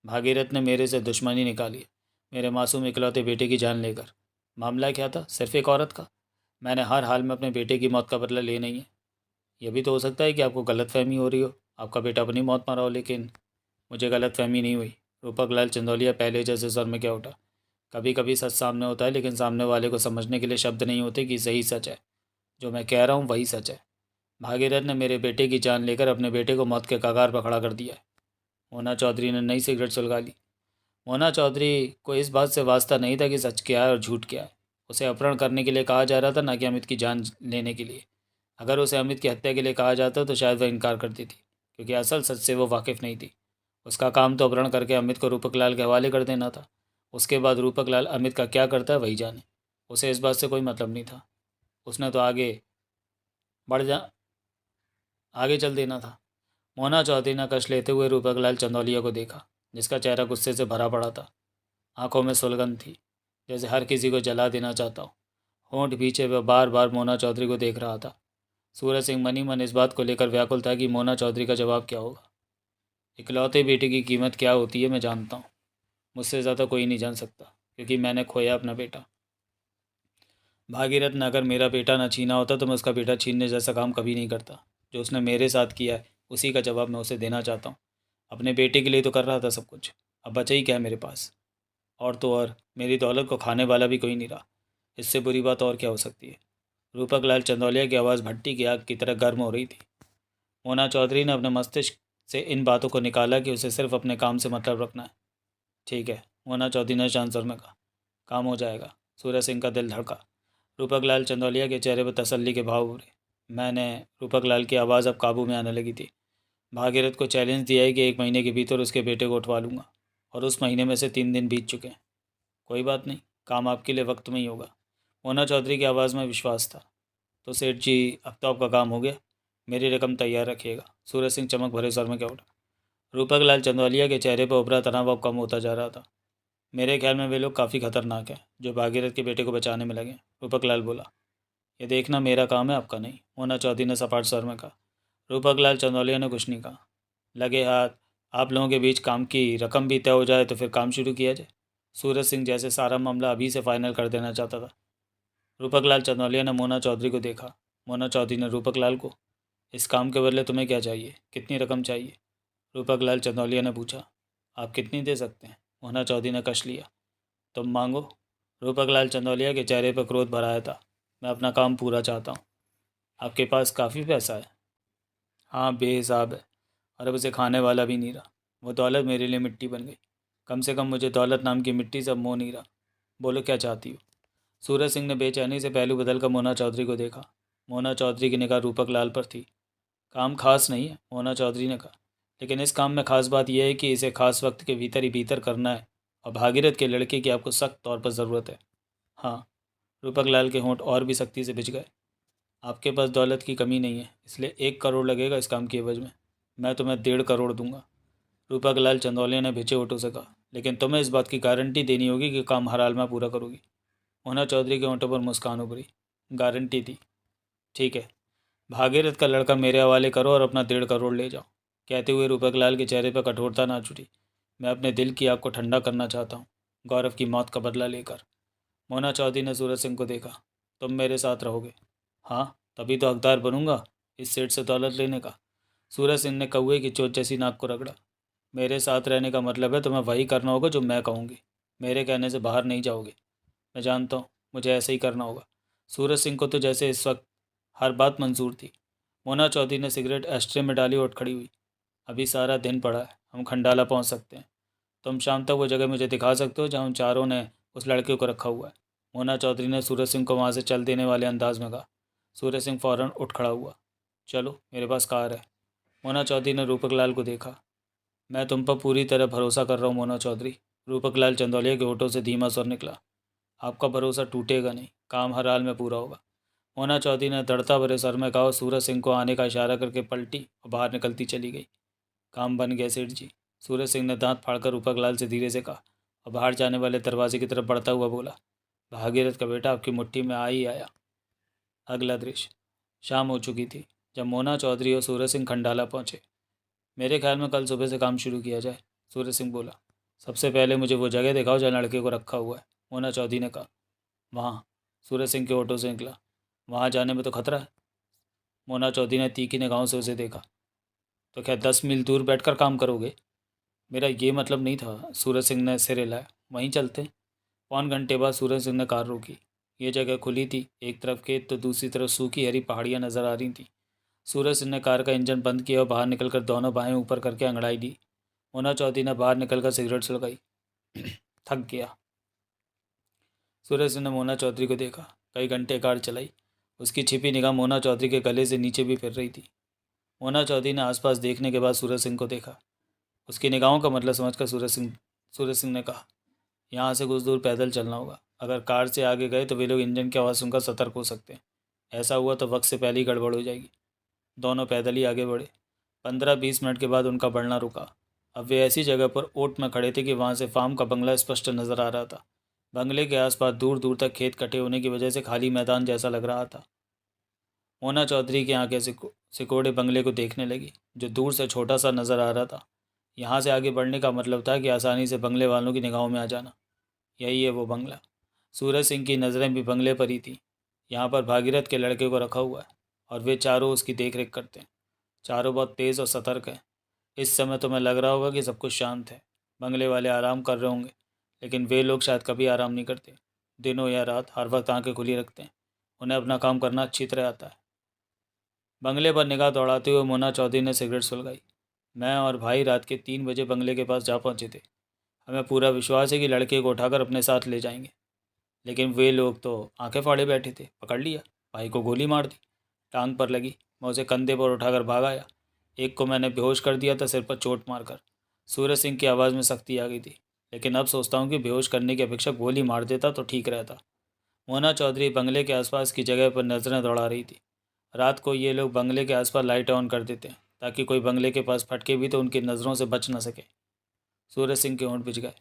भागीरथ ने मेरे से दुश्मनी निकाली, मेरे मासूम इकलौते बेटे की जान लेकर। मामला क्या था? सिर्फ एक औरत का। मैंने हर हाल में अपने बेटे की मौत का बदला लेना ही है। यह भी तो हो सकता है कि आपको गलतफहमी हो रही हो, आपका बेटा अपनी मौत मारा हो, लेकिन मुझे गलतफहमी नहीं हुई। रूपक लाल चंदौलिया पहले जैसे स्वर में क्या उठा। कभी कभी सच सामने होता है, लेकिन सामने वाले को समझने के लिए शब्द नहीं होते कि सही सच है। जो मैं कह रहा हूँ वही सच है। भागीरथ ने मेरे बेटे की जान लेकर अपने बेटे को मौत के कगार पर खड़ा कर दिया है। मोना चौधरी ने नई सिगरेट सुलगा ली। मोना चौधरी को इस बात से वास्ता नहीं था कि सच क्या है और झूठ क्या है। उसे अपहरण करने के लिए कहा जा रहा था, ना कि अमित की जान लेने के लिए। अगर उसे अमित की हत्या के लिए कहा जाता तो शायद वह इनकार करती थी, क्योंकि असल सच से वो वाकिफ़ नहीं थी। उसका काम तो अपहरण करके अमित को रूपक लाल के हवाले कर देना था। उसके बाद रूपक लाल अमित का क्या करता है वही जाने। उसे इस बात से कोई मतलब नहीं था। उसने तो बढ़ जा आगे चल देना था। मोना चौधरी ने कश लेते हुए रूपक लाल चंदौलिया को देखा, जिसका चेहरा गुस्से से भरा पड़ा था। आंखों में सुलगन थी, जैसे हर किसी को जला देना चाहता हो। होंठ पीछे वह बार बार मोना चौधरी को देख रहा था। सूरज सिंह मनी मन इस बात को लेकर व्याकुल था कि मोना चौधरी का जवाब क्या होगा। इकलौते बेटे की कीमत क्या होती है मैं जानता हूँ। मुझसे ज़्यादा कोई नहीं जान सकता, क्योंकि मैंने खोया अपना बेटा। भागीरथ ने अगर मेरा बेटा ना छीना होता तो मैं उसका बेटा छीनने जैसा काम कभी नहीं करता। जो उसने मेरे साथ किया है उसी का जवाब मैं उसे देना चाहता हूँ। अपने बेटे के लिए तो कर रहा था सब कुछ, अब बचा ही क्या है मेरे पास? और तो और मेरी दौलत को खाने वाला भी कोई नहीं रहा। इससे बुरी बात और क्या हो सकती है? रूपक लाल चंदौलिया की आवाज़ भट्टी की आग की तरह गर्म हो रही थी। मोना चौधरी ने अपने मस्तिष्क से इन बातों को निकाला कि उसे सिर्फ अपने काम से मतलब रखना है। ठीक है, मोना चौधरी ने शांत स्वर में कहा। काम हो जाएगा। सूरज सिंह का दिल धड़का। रूपक लाल चंदौलिया के चेहरे पर तसल्ली के भाव उभरे। मैंने रूपक लाल की आवाज़ अब काबू में आने लगी थी। भागीरथ को चैलेंज दिया है कि 1 महीने के भीतर उसके बेटे को उठवा लूँगा, और उस महीने में से 3 दिन बीत चुके हैं। कोई बात नहीं, काम आपके लिए वक्त में ही होगा। मोना चौधरी की आवाज़ में विश्वास था। तो सेठ जी, अब तो आपका काम हो गया। मेरी रकम तैयार रखिएगा। सूरज सिंह चमक भरे स्वर में क्या उठा। रूपक लाल चंदौलिया के चेहरे पर उभरा तनाव अब कम होता जा रहा था। मेरे ख्याल में वे लोग काफ़ी खतरनाक हैं जो भागीरथ के बेटे को बचाने में लगे। रूपक लाल बोला। ये देखना मेरा काम है, आपका नहीं, मोना चौधरी ने सपाट स्वर में कहा। रूपक लाल चंदौलिया ने कुछ नहीं कहा। लगे हाथ। आप लोगों के बीच काम की रकम भी तय हो जाए तो फिर काम शुरू किया जाए। सूरज सिंह जैसे सारा मामला अभी से फाइनल कर देना चाहता था। रूपक लाल चंदौलिया ने मोना चौधरी को देखा। मोना चौधरी ने रूपक लाल को। इस काम के बदले तुम्हें क्या चाहिए? कितनी रकम चाहिए? रूपक लाल चंदौलिया ने पूछा। आप कितनी दे सकते हैं? मोना चौधरी ने कश लिया। तुम मांगो। रूपक लाल चंदौलिया के चेहरे पर क्रोध भराया था। मैं अपना काम पूरा चाहता हूँ। आपके पास काफ़ी पैसा है? हाँ, बेहिसाब है, और अब उसे खाने वाला भी नहीं रहा। वो दौलत मेरे लिए मिट्टी बन गई। कम से कम मुझे दौलत नाम की मिट्टी से अब मोह नहीं रहा। बोलो क्या चाहती हो? सूरज सिंह ने बेचैनी से पहलू बदलकर मोना चौधरी को देखा। मोना चौधरी की निगाह रूपक लाल पर थी। काम खास नहीं है, मोना चौधरी ने कहा, लेकिन इस काम में खास बात यह है कि इसे खास वक्त के भीतर ही भीतर करना है, और भागीरथ के लड़के की आपको सख्त तौर पर ज़रूरत है। हाँ। रूपक लाल के होंठ और भी सख्ती से भिज गए। आपके पास दौलत की कमी नहीं है, इसलिए 1 करोड़ लगेगा इस काम की एवज में। मैं तुम्हें 1.5 करोड़ दूंगा। रूपक लाल चंदौलिया ने भिजे होठों से कहा। लेकिन तुम्हें इस बात की गारंटी देनी होगी कि काम हर हाल में पूरा करोगी। मोना चौधरी के होंठों पर मुस्कान उभरी। गारंटी दी। ठीक है, भागीरथ का लड़का मेरे हवाले करो और अपना 1.5 करोड़ ले जाओ। कहते हुए रूपक लाल के चेहरे पर कठोरता ना छुटी। मैं अपने दिल की आग को ठंडा करना चाहता हूँ, गौरव की मौत का बदला लेकर। मोना चौधरी ने सूरज सिंह को देखा। तुम मेरे साथ रहोगे? हाँ, तभी तो हकदार बनूंगा इस सेठ से दौलत लेने का। सूरज सिंह ने कौवे की चोट जैसी नाक को रगड़ा। मेरे साथ रहने का मतलब है तुम्हें वही करना होगा जो मैं कहूँगी। मेरे कहने से बाहर नहीं जाओगे। मैं जानता हूँ, मुझे ऐसे ही करना होगा। सूरज सिंह को तो जैसे इस वक्त हर बात मंजूर थी। मोना चौधरी ने सिगरेट एस्ट्रे में डाली और उठ खड़ी हुई। अभी सारा दिन पड़ा है, हम खंडाला पहुँच सकते हैं। तुम शाम तक वो जगह मुझे दिखा सकते हो जहाँ उन चारों ने उस लड़के को रखा हुआ है। मोना चौधरी ने सूरज सिंह को वहाँ से चल देने वाले अंदाज में कहा। सूरज सिंह फ़ौरन उठ खड़ा हुआ। चलो, मेरे पास कार है। मोना चौधरी ने रूपक लाल को देखा। मैं तुम पर पूरी तरह भरोसा कर रहा हूँ मोना चौधरी। रूपक लाल चंदौलिया के होठों से धीमा स्वर निकला। आपका भरोसा टूटेगा नहीं, काम हर हाल में पूरा होगा। मोना चौधरी ने दृढ़ता भरे स्वर में कहा। सूरज सिंह को आने का इशारा करके पलटी और बाहर निकलती चली गई। काम बन गया सेठ जी। सूरज सिंह ने दांत फाड़कर रूपक लाल से धीरे से कहा और बाहर जाने वाले दरवाजे की तरफ बढ़ता हुआ बोला, भागीरथ का बेटा आपकी मुट्ठी में आ ही आया। अगला दृश्य। शाम हो चुकी थी जब मोना चौधरी और सूरज सिंह खंडाला पहुंचे। मेरे ख्याल में कल सुबह से काम शुरू किया जाए, सूरज सिंह बोला। सबसे पहले मुझे वो जगह दिखाओ जहाँ लड़के को रखा हुआ है, मोना चौधरी ने कहा। वहाँ, सूरज सिंह के ऑटो से निकला। वहाँ जाने में तो खतरा है। मोना चौधरी ने तीखी निगाहों से उसे देखा। तो क्या 10 मील दूर बैठकर काम करोगे? मेरा ये मतलब नहीं था, सूरज सिंह ने सिर हिलाया। वहीं चलते। 1 घंटे बाद सूरज सिंह ने कार रोकी। ये जगह खुली थी, एक तरफ खेत तो दूसरी तरफ सूखी हरी पहाड़ियाँ नजर आ रही थीं। सूरज सिंह ने कार का इंजन बंद किया और बाहर निकलकर दोनों बाहें ऊपर करके अंगड़ाई दी। मोना चौधरी ने बाहर निकलकर सिगरेट सुलगाई। थक गया। सूरज सिंह ने मोना चौधरी को देखा। कई घंटे कार चलाई। उसकी छिपी निगाह मोना चौधरी के गले से नीचे भी फिर रही थी। मोना चौधरी ने आसपास देखने के बाद सूरज सिंह को देखा। उसकी निगाहों का मतलब समझकर सूरज सिंह ने कहा, यहाँ से कुछ दूर पैदल चलना होगा। अगर कार से आगे गए तो वे लोग इंजन की आवाज़ सुनकर सतर्क हो सकते हैं। ऐसा हुआ तो वक्त से पहले ही गड़बड़ हो जाएगी। दोनों पैदल ही आगे बढ़े। 15-20 मिनट के बाद उनका बढ़ना रुका। अब वे ऐसी जगह पर ओट में खड़े थे कि वहाँ से फार्म का बंगला स्पष्ट नजर आ रहा था। बंगले के आसपास दूर दूर तक खेत कटे होने की वजह से खाली मैदान जैसा लग रहा था। मोना चौधरी की आंखें सिकोड़े बंगले को देखने लगी, जो दूर से छोटा सा नजर आ रहा था। यहाँ से आगे बढ़ने का मतलब था कि आसानी से बंगले वालों की निगाहों में आ जाना। यही है वो बंगला। सूरज सिंह की नज़रें भी बंगले पर ही थीं। यहाँ पर भागीरथ के लड़के को रखा हुआ है और वे चारों उसकी देख रेख करते हैं। चारों बहुत तेज़ और सतर्क हैं। इस समय तुम्हें लग रहा होगा कि सब कुछ शांत है, बंगले वाले आराम कर रहे होंगे, लेकिन वे लोग शायद कभी आराम नहीं करते। दिनों या रात हर वक्त आंखें खुली रखते हैं। उन्हें अपना काम करना अच्छी तरह आता है। बंगले पर निगाह दौड़ाते हुए मोना चौधरी ने सिगरेट सुलगाई। मैं और भाई रात के 3 बजे बंगले के पास जा पहुंचे थे। हमें पूरा विश्वास है कि लड़के को उठाकर अपने साथ ले जाएंगे, लेकिन वे लोग तो आंखें फाड़े बैठे थे। पकड़ लिया, भाई को गोली मार दी। टांग पर लगी, मैं उसे कंधे पर उठाकर भाग आया। एक को मैंने बेहोश कर दिया था, सिर पर चोट मारकर। सूरज सिंह की आवाज़ में सख्ती आ गई थी, लेकिन अब सोचता हूँ कि बेहोश करने की अपेक्षा गोली मार देता तो ठीक रहता। मोना चौधरी बंगले के आसपास की जगह पर नजरें दौड़ा रही थी। रात को ये लोग बंगले के आसपास लाइट ऑन कर देते हैं ताकि कोई बंगले के पास फटके भी तो उनकी नज़रों से बच न सके। सूरज सिंह के होंठ पिच गए।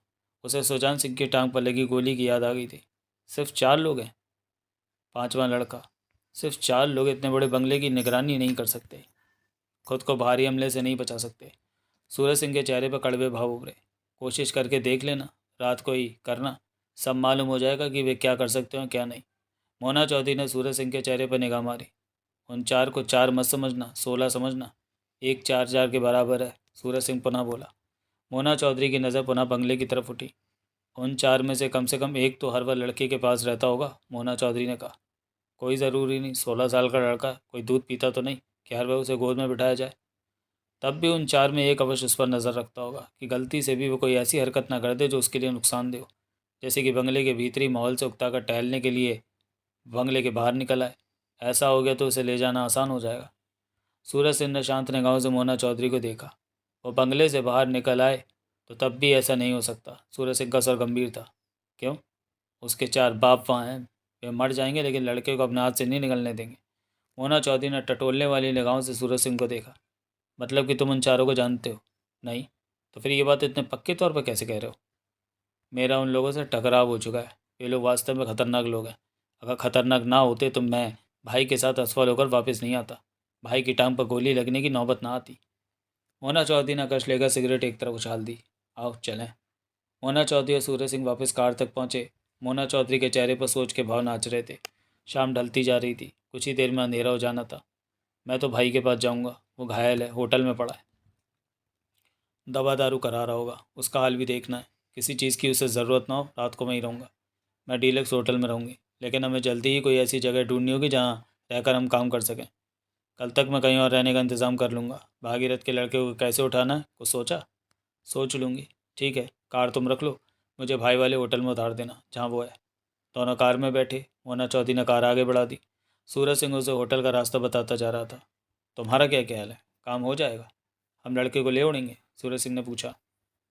उसे सुजान सिंह की टांग पर लगी गोली की याद आ गई थी। सिर्फ 4 लोग हैं, पांचवा लड़का। सिर्फ 4 लोग इतने बड़े बंगले की निगरानी नहीं कर सकते, खुद को भारी हमले से नहीं बचा सकते। सूरज सिंह के चेहरे पर कड़वे भाव उभरे। कोशिश करके देख लेना, रात को ही करना, सब मालूम हो जाएगा कि वे क्या कर सकते हैं क्या नहीं। मोना चौधरी ने सूरज सिंह के चेहरे पर निगाह मारी। उन 4 को 4 मत समझना, 16 समझना। एक 4-4 के बराबर है, सूरज सिंह पुनः बोला। मोना चौधरी की नज़र पुनः बंगले की तरफ उठी। उन 4 में से कम एक तो हर वह लड़के के पास रहता होगा, मोना चौधरी ने कहा। कोई ज़रूरी नहीं, 16 साल का लड़का कोई दूध पीता तो नहीं कि हर वह उसे गोद में बिठाया जाए। तब भी उन 4 में एक अवश्य उस पर नज़र रखता होगा कि गलती से भी वो कोई ऐसी हरकत ना कर दे जो उसके लिए नुकसानदेह हो, जैसे कि बंगले के भीतरी माहौल से उकताकर टहलने के लिए बंगले के बाहर निकल आए। ऐसा हो गया तो उसे ले जाना आसान हो जाएगा। सूरज सिंह ने शांत निगाहों से मोना चौधरी को देखा। वो बंगले से बाहर निकल आए तो तब भी ऐसा नहीं हो सकता। सूरज सिंह का स्वर गंभीर था। क्यों? उसके 4 बाप वहाँ हैं, वे मर जाएंगे लेकिन लड़के को अपने हाथ से नहीं निकलने देंगे। मोना चौधरी ने टटोलने वाली निगाहों से सूरज सिंह को देखा। मतलब कि तुम उन 4 को जानते हो? नहीं। तो फिर ये बात इतने पक्के तौर पर कैसे कह रहे हो? मेरा उन लोगों से टकराव हो चुका है। ये लोग वास्तव में खतरनाक लोग हैं। अगर खतरनाक ना होते तो मैं भाई के साथ असफल होकर वापस नहीं आता। भाई की टांग पर गोली लगने की नौबत ना आती। मोना चौधरी ने कश लेकर सिगरेट एक तरफ उछाल दी। आओ चलें। मोना चौधरी और सूरज सिंह वापस कार तक पहुंचे। मोना चौधरी के चेहरे पर सोच के भाव नाच रहे थे। शाम ढलती जा रही थी, कुछ ही देर में अंधेरा हो जाना था। मैं तो भाई के पास जाऊंगा, वो घायल है, होटल में पड़ा है। दवा दारू करा रहा होगा, उसका हाल भी देखना है। किसी चीज़ की उसे ज़रूरत ना हो, रात को मैं ही रहूँगा। मैं डीलक्स होटल में रहूँगी, लेकिन हमें जल्दी ही कोई ऐसी जगह ढूंढनी होगी जहाँ रहकर हम काम कर सकें। कल तक मैं कहीं और रहने का इंतज़ाम कर लूँगा। भागीरथ के लड़के को कैसे उठाना है कुछ सोचा? सोच लूँगी। ठीक है, कार तुम रख लो, मुझे भाई वाले होटल में उतार देना जहाँ वो है। दोनों कार में बैठे। मोना चौधरी ने कार आगे बढ़ा दी। सूरज सिंह उसे होटल का रास्ता बताता जा रहा था। तुम्हारा क्या ख्याल है, काम हो जाएगा? हम लड़के को ले उड़ेंगे? सूरज सिंह ने पूछा।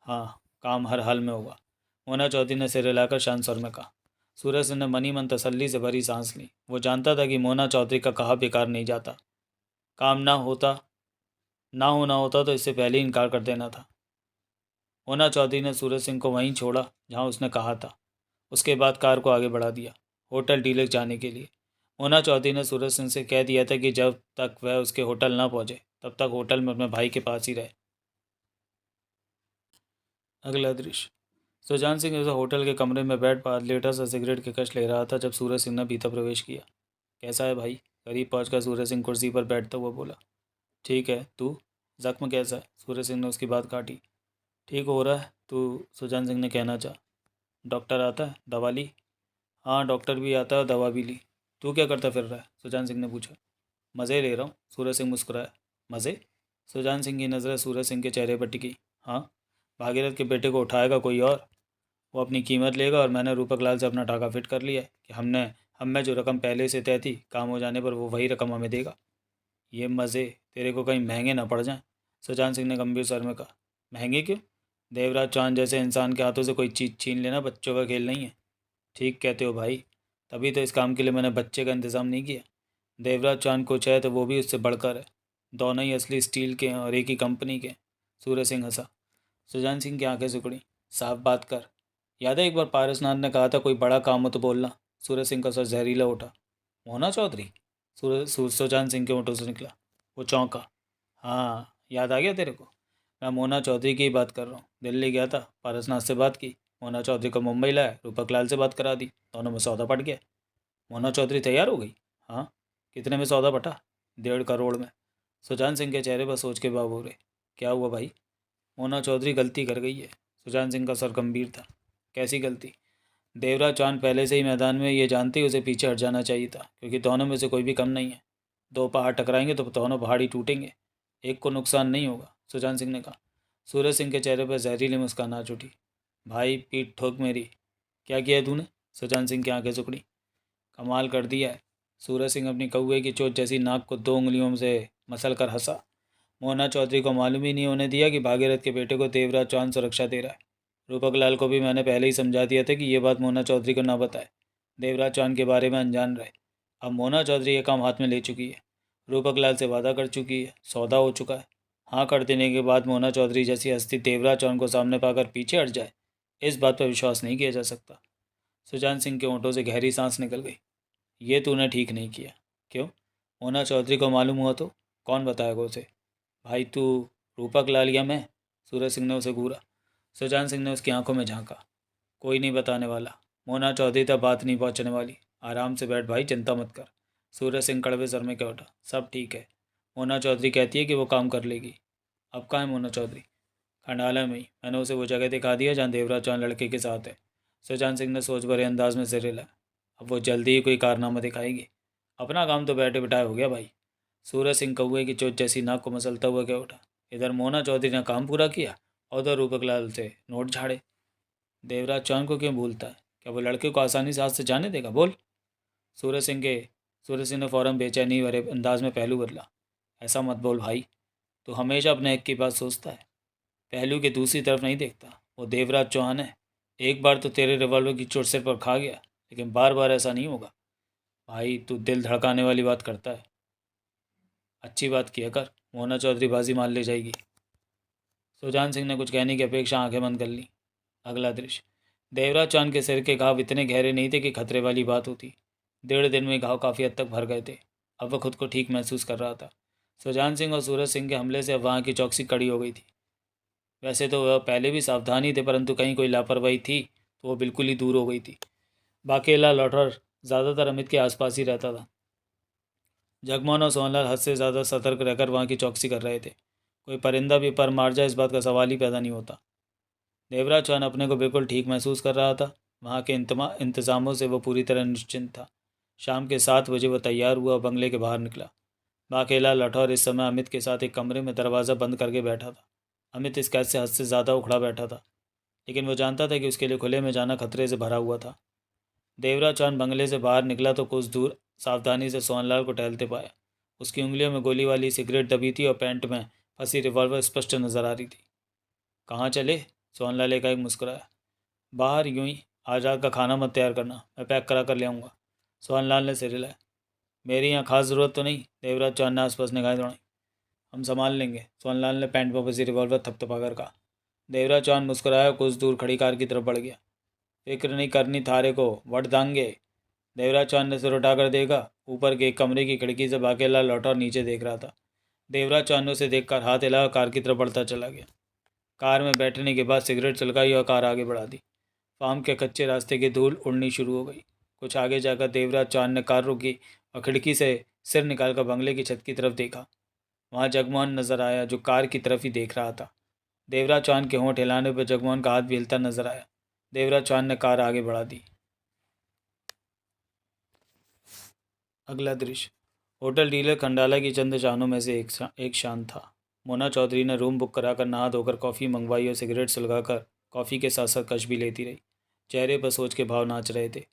हाँ, काम हर हाल में होगा, मोना चौधरी ने सिर हिलाकर शांत स्वर में कहा। सूरज सिंह ने मनी मन तसल्ली से भरी सांस ली। वो जानता था कि मोना चौधरी का कहा बेकार नहीं जाता। काम ना होना होता तो इससे पहले ही इनकार कर देना था। मोना चौधरी ने सूरज सिंह को वहीं छोड़ा जहाँ उसने कहा था। उसके बाद कार को आगे बढ़ा दिया होटल डीलक्स जाने के लिए। मोना चौधरी ने सूरज सिंह से कह दिया था कि जब तक वह उसके होटल ना पहुंचे तब तक होटल में अपने भाई के पास ही रहे। अगला दृश्य। सुजान सिंह उस होटल के कमरे में बैठ पास लेटा सा सिगरेट के कश ले रहा था जब सूरज सिंह ने भीतर प्रवेश किया। कैसा है भाई? करीब पहुंचकर सूरज सिंह कुर्सी पर बैठता हुआ बोला। ठीक है, तू? जख्म कैसा है? सूरज सिंह ने उसकी बात काटी। ठीक हो रहा है तू, सुजान सिंह ने कहना चाहा। डॉक्टर आता है? दवा ली? हाँ, डॉक्टर भी आता है और दवा भी ली। तू क्या करता फिर रहा है? सुजान सिंह ने पूछा। मज़े ले रहा हूँ, सूरज सिंह मुस्कुराया। मज़े? सुजान सिंह की नज़रें सूरज सिंह के चेहरे पर टिकी। हाँ, भागीरथ के बेटे को उठाएगा कोई और, वो अपनी कीमत लेगा और मैंने रूपक लाल से अपना टाका फिट कर लिया है कि हम में जो रकम पहले से तय थी, काम हो जाने पर वो वही रकम हमें देगा। ये मज़े तेरे को कहीं महंगे ना पड़ जाएं, सुजान सिंह ने गंभीर स्वर में कहा। महंगे क्यों? देवराज चौहान जैसे इंसान के हाथों से कोई चीज़ छीन लेना बच्चों का खेल नहीं है। ठीक कहते हो भाई, तभी तो इस काम के लिए मैंने बच्चे का इंतज़ाम नहीं किया। देवराज चौहान कुछ है तो वो भी उससे बढ़कर है। दोनों ही असली स्टील के हैं और एक ही कंपनी के। सूरज सिंह हंसा। सुजान सिंह की आंखें सिकुड़ी। साफ बात कर। याद है एक बार पारसनाथ ने कहा था कोई बड़ा काम हो तो बोलना। सूरज सिंह का सर जहरीला उठा। मोना चौधरी? सुजान सिंह के होठों से निकला। वो चौंका। हाँ, याद आ गया तेरे को? मैं मोना चौधरी की ही बात कर रहा हूँ। दिल्ली गया था, पारसनाथ से बात की, मोना चौधरी को मुंबई लाया, रूपक लाल से बात करा दी, दोनों में सौदा पट गया। मोना चौधरी तैयार हो गई? हाँ। कितने में सौदा पटा? 1.5 करोड़ में। सुजान सिंह के चेहरे पर सोच के बाबू बोले। क्या हुआ भाई? मोना चौधरी गलती कर गई है। सुजान सिंह का सर गंभीर था। कैसी गलती? देवराज चांद पहले से ही मैदान में, ये जानते ही उसे पीछे हट जाना चाहिए था, क्योंकि दोनों में से कोई भी कम नहीं है। दो पहाड़ टकराएंगे तो दोनों पहाड़ ही टूटेंगे, एक को नुकसान नहीं होगा, सुजान सिंह ने कहा। सूरज सिंह के चेहरे पर जहरीली मुस्कान आ उठी। भाई पीठ ठोक मेरी। क्या किया है तूने? सुजान सिंह की आंखें सुकड़ी। कमाल कर दिया है। सूरज सिंह अपनी कौए की चोट जैसी नाक को 2 उंगलियों से मसल कर हंसा। मोना चौधरी को मालूम ही नहीं होने दिया कि भागीरथ के बेटे को देवराज चौहान सुरक्षा दे रहा है। रूपक लाल को भी मैंने पहले ही समझा दिया था कि ये बात मोना चौधरी को ना बताए। देवराज चौहान के बारे में अनजान रहे। अब मोना चौधरी ये काम हाथ में ले चुकी है, रूपक लाल से वादा कर चुकी है, सौदा हो चुका है। हाँ कर देने के बाद मोना चौधरी जैसी हस्ती देवराज चौहान को सामने पाकर पीछे हट जाए, इस बात पर विश्वास नहीं किया जा सकता। सुजान सिंह के होंठों से गहरी सांस निकल गई। ये तूने ठीक नहीं किया। क्यों? मोना चौधरी को मालूम हुआ तो कौन बताएगा उसे? भाई तू, रूपक लाल या मैं? सूरज सिंह ने उसे घूरा। सुजान सिंह ने उसकी आंखों में झांका। कोई नहीं बताने वाला। मोना चौधरी तक बात नहीं पहुंचने वाली। आराम से बैठ भाई, चिंता मत कर। सूरज सिंह कड़वे सर में कह उठा। सब ठीक है, मोना चौधरी कहती है कि वो काम कर लेगी। अब कहाँ है मोना चौधरी? खंडाला में ही। मैंने उसे वो जगह दिखा दिया जहाँ देवराज चौहान लड़के के साथ है। सुजान सिंह ने सोच भरे अंदाज में सिर हिलाया। अब वो जल्दी ही कोई कारनामा दिखाएगी। अपना काम तो बैठे बिठाए हो गया भाई। सूरज सिंह कौए की चोट जैसी नाक को मसलता हुआ क्या उठा। इधर मोना चौधरी ने काम पूरा किया और उधर रूपक लाल से नोट झाड़े। देवराज चौहान को क्यों भूलता है? क्या वो लड़के को आसानी से हाथ से जाने देगा? बोल। सूरज सिंह के सूरज सिंह ने फौरन बेचैनी भरे अंदाज में पहलू बदला। ऐसा मत बोल भाई, तू हमेशा अपने हक की बात सोचता है, पहलू के दूसरी तरफ नहीं देखता। वो देवराज चौहान है। एक बार तो तेरे रिवॉल्वर की चोट सिर पर खा गया, लेकिन बार बार ऐसा नहीं होगा। भाई तू दिल धड़काने वाली बात करता है। अच्छी बात किया कर, मोना चौधरी बाजी मान ले जाएगी। सुजान सिंह ने कुछ कहने की अपेक्षा आंखें बंद कर ली। अगला दृश्य। देवराज चौहान के सिर के घाव इतने गहरे नहीं थे कि खतरे वाली बात होती। 1.5 दिन में घाव काफ़ी हद तक भर गए थे। अब वह खुद को ठीक महसूस कर रहा था। सुजान सिंह और सूरज सिंह के हमले से अब वहाँ की चौकसी कड़ी हो गई थी। वैसे तो वह पहले भी सावधान ही थे, परंतु कहीं कोई लापरवाही थी तो वो बिल्कुल ही दूर हो गई थी। बाकेला लौटर ज़्यादातर अमित के आसपास ही रहता था। जगमोहन और सोहनलाल हद से ज़्यादा सतर्क रहकर वहाँ की चौकसी कर रहे थे। कोई परिंदा भी पर मार जाए इस बात का सवाल ही पैदा नहीं होता। देवराज चौहान अपने को बिल्कुल ठीक महसूस कर रहा था। वहाँ के इंतज़ामों से वो पूरी तरह निश्चिंत था। शाम के 7 बजे वह तैयार हुआ और बंगले के बाहर निकला। बाकेला लठौर इस समय अमित के साथ एक कमरे में दरवाज़ा बंद करके बैठा था। अमित इस कैद से हद से ज़्यादा उखड़ा बैठा था। लेकिन वो जानता था कि उसके लिए खुले में जाना खतरे से भरा हुआ था। देवराज चांद बंगले से बाहर निकला तो कुछ दूर सावधानी से सोहनलाल को टहलते पाया। उसकी उंगलियों में गोली वाली सिगरेट दबी थी और पैंट में फंसी रिवॉल्वर स्पष्ट नजर आ रही थी। कहाँ चले? सोहनलाल एकाएक मुस्कुराया। बाहर यूं ही। आज रात का खाना मत तैयार करना, मैं पैक करा कर ले आऊँगा। सोहनलाल ने सिर हिलाया। मेरी यहाँ खास ज़रूरत तो नहीं। देवराज चांद ने आसपास निगाहें दौड़ाई। हम संभाल लेंगे, सोहनलाल ने पैंट में फंसी रिवॉल्वर थपथपा कर कहा। देवराज चांद मुस्कुराया, कुछ दूर खड़ी कार की तरफ बढ़ गया। फिक्र नहीं करनी थारे को, वट दांगे। देवराज चांद ने सिर उठाकर देखा। ऊपर के एक कमरे की खिड़की से बाकेला लौटा और नीचे देख रहा था। देवराज चांद ने उसे देखकर हाथ हिलाया, कार की तरफ बढ़ता चला गया। कार में बैठने के बाद सिगरेट सुलगाई और कार आगे बढ़ा दी। फार्म के कच्चे रास्ते की धूल उड़नी शुरू हो गई। कुछ आगे जाकर देवराज चांद ने कार रोकी और खिड़की से सिर निकालकर बंगले की छत की तरफ देखा। वहाँ जगमोहन नजर आया, जो कार की तरफ ही देख रहा था। देवराज चांद के होंठ हिलाने पर जगमोहन का हाथ भी हिलता नजर आया। देवराज चांद ने कार आगे बढ़ा दी। अगला दृश्य। होटल डीलर खंडाला की चंद चाहनों में से एक शान था। मोना चौधरी ने रूम बुक कराकर नहा धोकर कॉफ़ी मंगवाई और सिगरेट सुलगाकर कॉफ़ी के साथ साथ कश भी लेती रही। चेहरे पर सोच के भाव नाच रहे थे।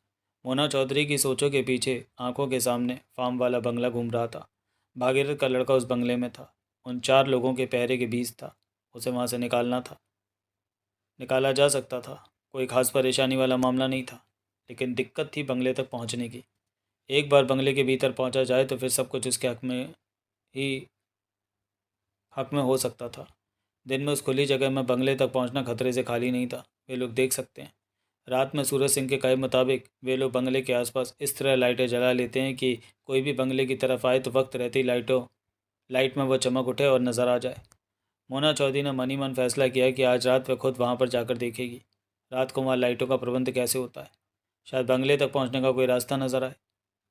मोना चौधरी की सोचों के पीछे आंखों के सामने फार्म वाला बंगला घूम रहा था। भागीरथ का लड़का उस बंगले में था। उन 4 लोगों के पहरे के बीच था। उसे वहाँ से निकालना था। निकाला जा सकता था। कोई खास परेशानी वाला मामला नहीं था, लेकिन दिक्कत थी बंगले तक पहुँचने की। एक बार बंगले के भीतर पहुँचा जाए तो फिर सब कुछ उसके हक में हो सकता था। दिन में उस खुली जगह में बंगले तक पहुंचना खतरे से खाली नहीं था। वे लोग देख सकते हैं। रात में सूरज सिंह के कहे मुताबिक वे लोग बंगले के आसपास इस तरह लाइटें जला लेते हैं कि कोई भी बंगले की तरफ आए तो वक्त रहते ही लाइट में वह चमक उठे और नज़र आ जाए। मोना चौधरी ने मन ही मन फैसला किया कि आज रात वह खुद वहाँ पर जाकर देखेगी। रात को वहाँ लाइटों का प्रबंध कैसे होता है। शायद बंगले तक पहुँचने का कोई रास्ता नज़र आए।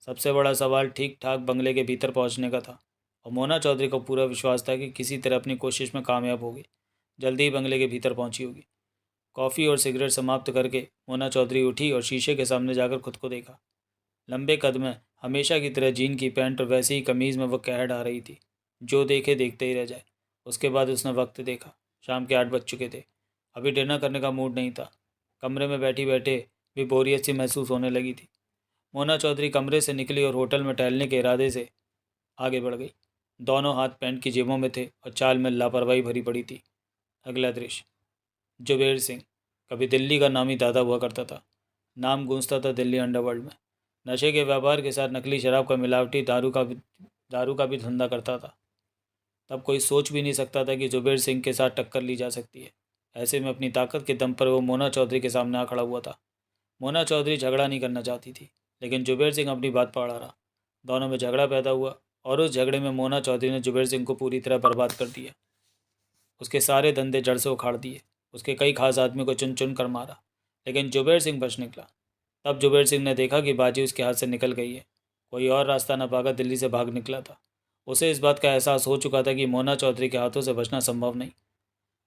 सबसे बड़ा सवाल ठीक ठाक बंगले के भीतर पहुँचने का था, और मोना चौधरी को पूरा विश्वास था कि किसी तरह अपनी कोशिश में कामयाब होगी। जल्दी ही बंगले के भीतर पहुंची होगी। कॉफ़ी और सिगरेट समाप्त करके मोना चौधरी उठी और शीशे के सामने जाकर खुद को देखा। लंबे कद में, हमेशा की तरह जीन की पैंट और वैसे ही कमीज़ में वह कहर आ रही थी। जो देखे देखते ही रह जाए। उसके बाद उसने वक्त देखा। शाम के 8 बज चुके थे। अभी डिनर करने का मूड नहीं था। कमरे में बैठी बैठे भी बोरियत सी महसूस होने लगी थी। मोना चौधरी कमरे से निकली और होटल में टहलने के इरादे से आगे बढ़ गई। दोनों हाथ पैंट की जेबों में थे और चाल में लापरवाही भरी पड़ी थी। अगला दृश्य। जुबेर सिंह कभी दिल्ली का नामी दादा हुआ करता था। नाम गूंजता था दिल्ली अंडरवर्ल्ड में। नशे के व्यापार के साथ नकली शराब का मिलावटी दारू का भी धंधा करता था। तब कोई सोच भी नहीं सकता था कि जुबेर सिंह के साथ टक्कर ली जा सकती है। ऐसे में अपनी ताकत के दम पर वो मोना चौधरी के सामने आ खड़ा हुआ था। मोना चौधरी झगड़ा नहीं करना चाहती थी, लेकिन जुबेर सिंह अपनी बात पर अड़ा रहा। दोनों में झगड़ा पैदा हुआ और उस झगड़े में मोना चौधरी ने जुबेर सिंह को पूरी तरह बर्बाद कर दिया। उसके सारे धंधे जड़ से उखाड़ दिए। उसके कई खास आदमी को चुन चुन कर मारा, लेकिन जुबेर सिंह बच निकला। तब जुबेर सिंह ने देखा कि बाजी उसके हाथ से निकल गई है। कोई और रास्ता न पाकर दिल्ली से भाग निकला था। उसे इस बात का एहसास हो चुका था कि मोना चौधरी के हाथों से बचना संभव नहीं।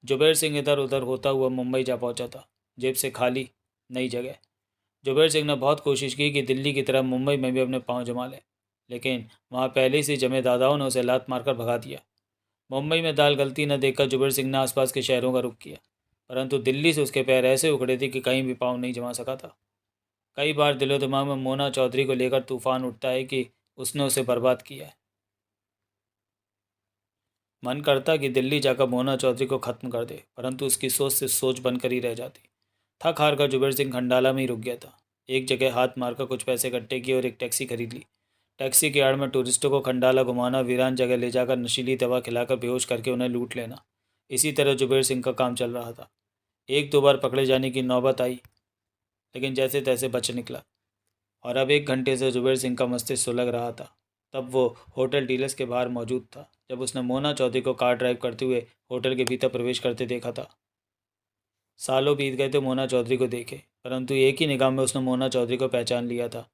जुबेर सिंह इधर उधर होता हुआ मुंबई जा पहुंचा था। जेब से खाली, नई जगह। जुबेर सिंह ने बहुत कोशिश की कि दिल्ली की तरह मुंबई में भी अपने पाँव जमा ले, लेकिन वहाँ पहले से जमे दादाओं ने उसे लात मारकर भगा दिया। मुंबई में दाल गलती न देखकर जुबेर सिंह ने आसपास के शहरों का रुख किया, परंतु दिल्ली से उसके पैर ऐसे उखड़े थे कि कहीं भी पाँव नहीं जमा सका था। कई बार दिलो दिमाग में मोना चौधरी को लेकर तूफान उठता है कि उसने उसे बर्बाद किया है। मन करता कि दिल्ली जाकर मोना चौधरी को ख़त्म कर दे, परंतु उसकी सोच से सोच बनकर ही रह जाती। थक हार कर जुबेर सिंह खंडाला में ही रुक गया था। एक जगह हाथ मारकर कुछ पैसे इकट्ठे किए और एक टैक्सी खरीद ली। टैक्सी की आड़ में टूरिस्टों को खंडाला घुमाना, वीरान जगह ले जाकर नशीली दवा खिलाकर बेहोश करके उन्हें लूट लेना, इसी तरह जुबेर सिंह का काम चल रहा था। 1-2 बार पकड़े जाने की नौबत आई, लेकिन जैसे तैसे बच निकला। और अब 1 घंटे से जुबेर सिंह का मस्तिष्क सुलग रहा था। तब वो होटल डीलर्स के बाहर मौजूद था, जब उसने मोना चौधरी को कार ड्राइव करते हुए होटल के भीतर प्रवेश करते देखा था। सालों बीत गए थे मोना चौधरी को देखे, परंतु एक ही निगाह में उसने मोना चौधरी को पहचान लिया था।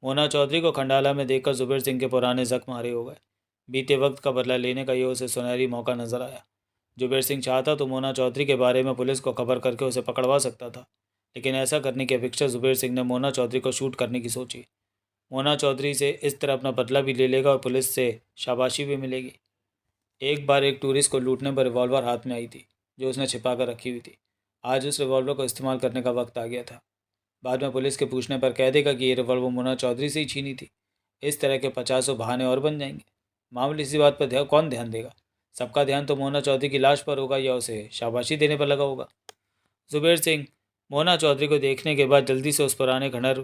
मोना चौधरी को खंडाला में देखकर जुबेर सिंह के पुराने जख्म हरे हो गए। बीते वक्त का बदला लेने का ये उसे सुनहरी मौका नजर आया। जुबेर सिंह चाहता तो मोना चौधरी के बारे में पुलिस को खबर करके उसे पकड़वा सकता था, लेकिन ऐसा करने की अपेक्षा जुबेर सिंह ने मोना चौधरी को शूट करने की सोची। मोना चौधरी से इस तरह अपना बदला भी ले लेगा और पुलिस से शाबाशी भी मिलेगी। एक बार एक टूरिस्ट को लूटने पर रिवॉल्वर हाथ में आई थी, जो उसने छिपा कर रखी हुई थी। आज उस रिवॉल्वर को इस्तेमाल करने का वक्त आ गया था। बाद में पुलिस के पूछने पर कह देगा कि ये रिवॉल्वर मोना चौधरी से ही छीनी थी। इस तरह के 50 बहाने और बन जाएंगे। मामूली सी बात पर कौन ध्यान देगा? सबका ध्यान तो मोना चौधरी की लाश पर होगा या उसे शाबाशी देने पर लगा होगा। जुबेर सिंह मोना चौधरी को देखने के बाद जल्दी से उस पुराने खंडहर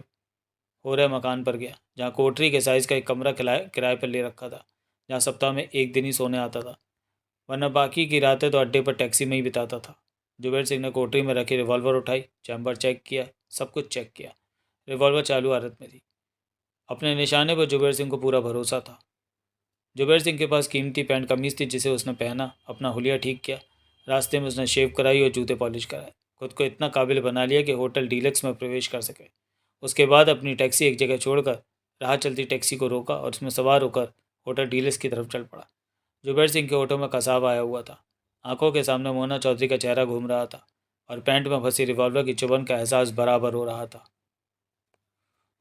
हो रहे मकान पर गया, जहाँ कोठरी के साइज़ का एक कमरा किराए पर ले रखा था, जहाँ सप्ताह में एक दिन ही सोने आता था, वरना बाकी की रातें तो अड्डे पर टैक्सी में ही बिताता था। जुबेर सिंह ने कोठरी में रखी रिवॉल्वर उठाई, चैम्बर चेक किया, सब कुछ चेक किया। रिवॉल्वर चालू हालत में थी। अपने निशाने पर जुबेर सिंह को पूरा भरोसा था। जुबेर सिंह के पास कीमती पैंट कमीज थी जिसे उसने पहना, अपना हुलिया ठीक किया, रास्ते में उसने शेव कराई और जूते पॉलिश कराए, खुद को इतना काबिल बना लिया कि होटल डीलक्स में प्रवेश कर सके। उसके बाद अपनी टैक्सी एक जगह छोड़कर राह चलती टैक्सी को रोका और उसमें सवार होकर होटल डीलक्स की तरफ चल पड़ा। जुबेर सिंह के होठों में कसाव आया हुआ था, आंखों के सामने मोना चौधरी का चेहरा घूम रहा था और पैंट में फंसी रिवॉल्वर की चुभन का एहसास बराबर हो रहा था।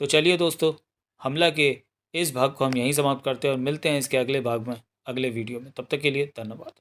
तो चलिए दोस्तों, हमला के इस भाग को हम यहीं समाप्त करते हैं और मिलते हैं इसके अगले भाग में, अगले वीडियो में। तब तक के लिए धन्यवाद।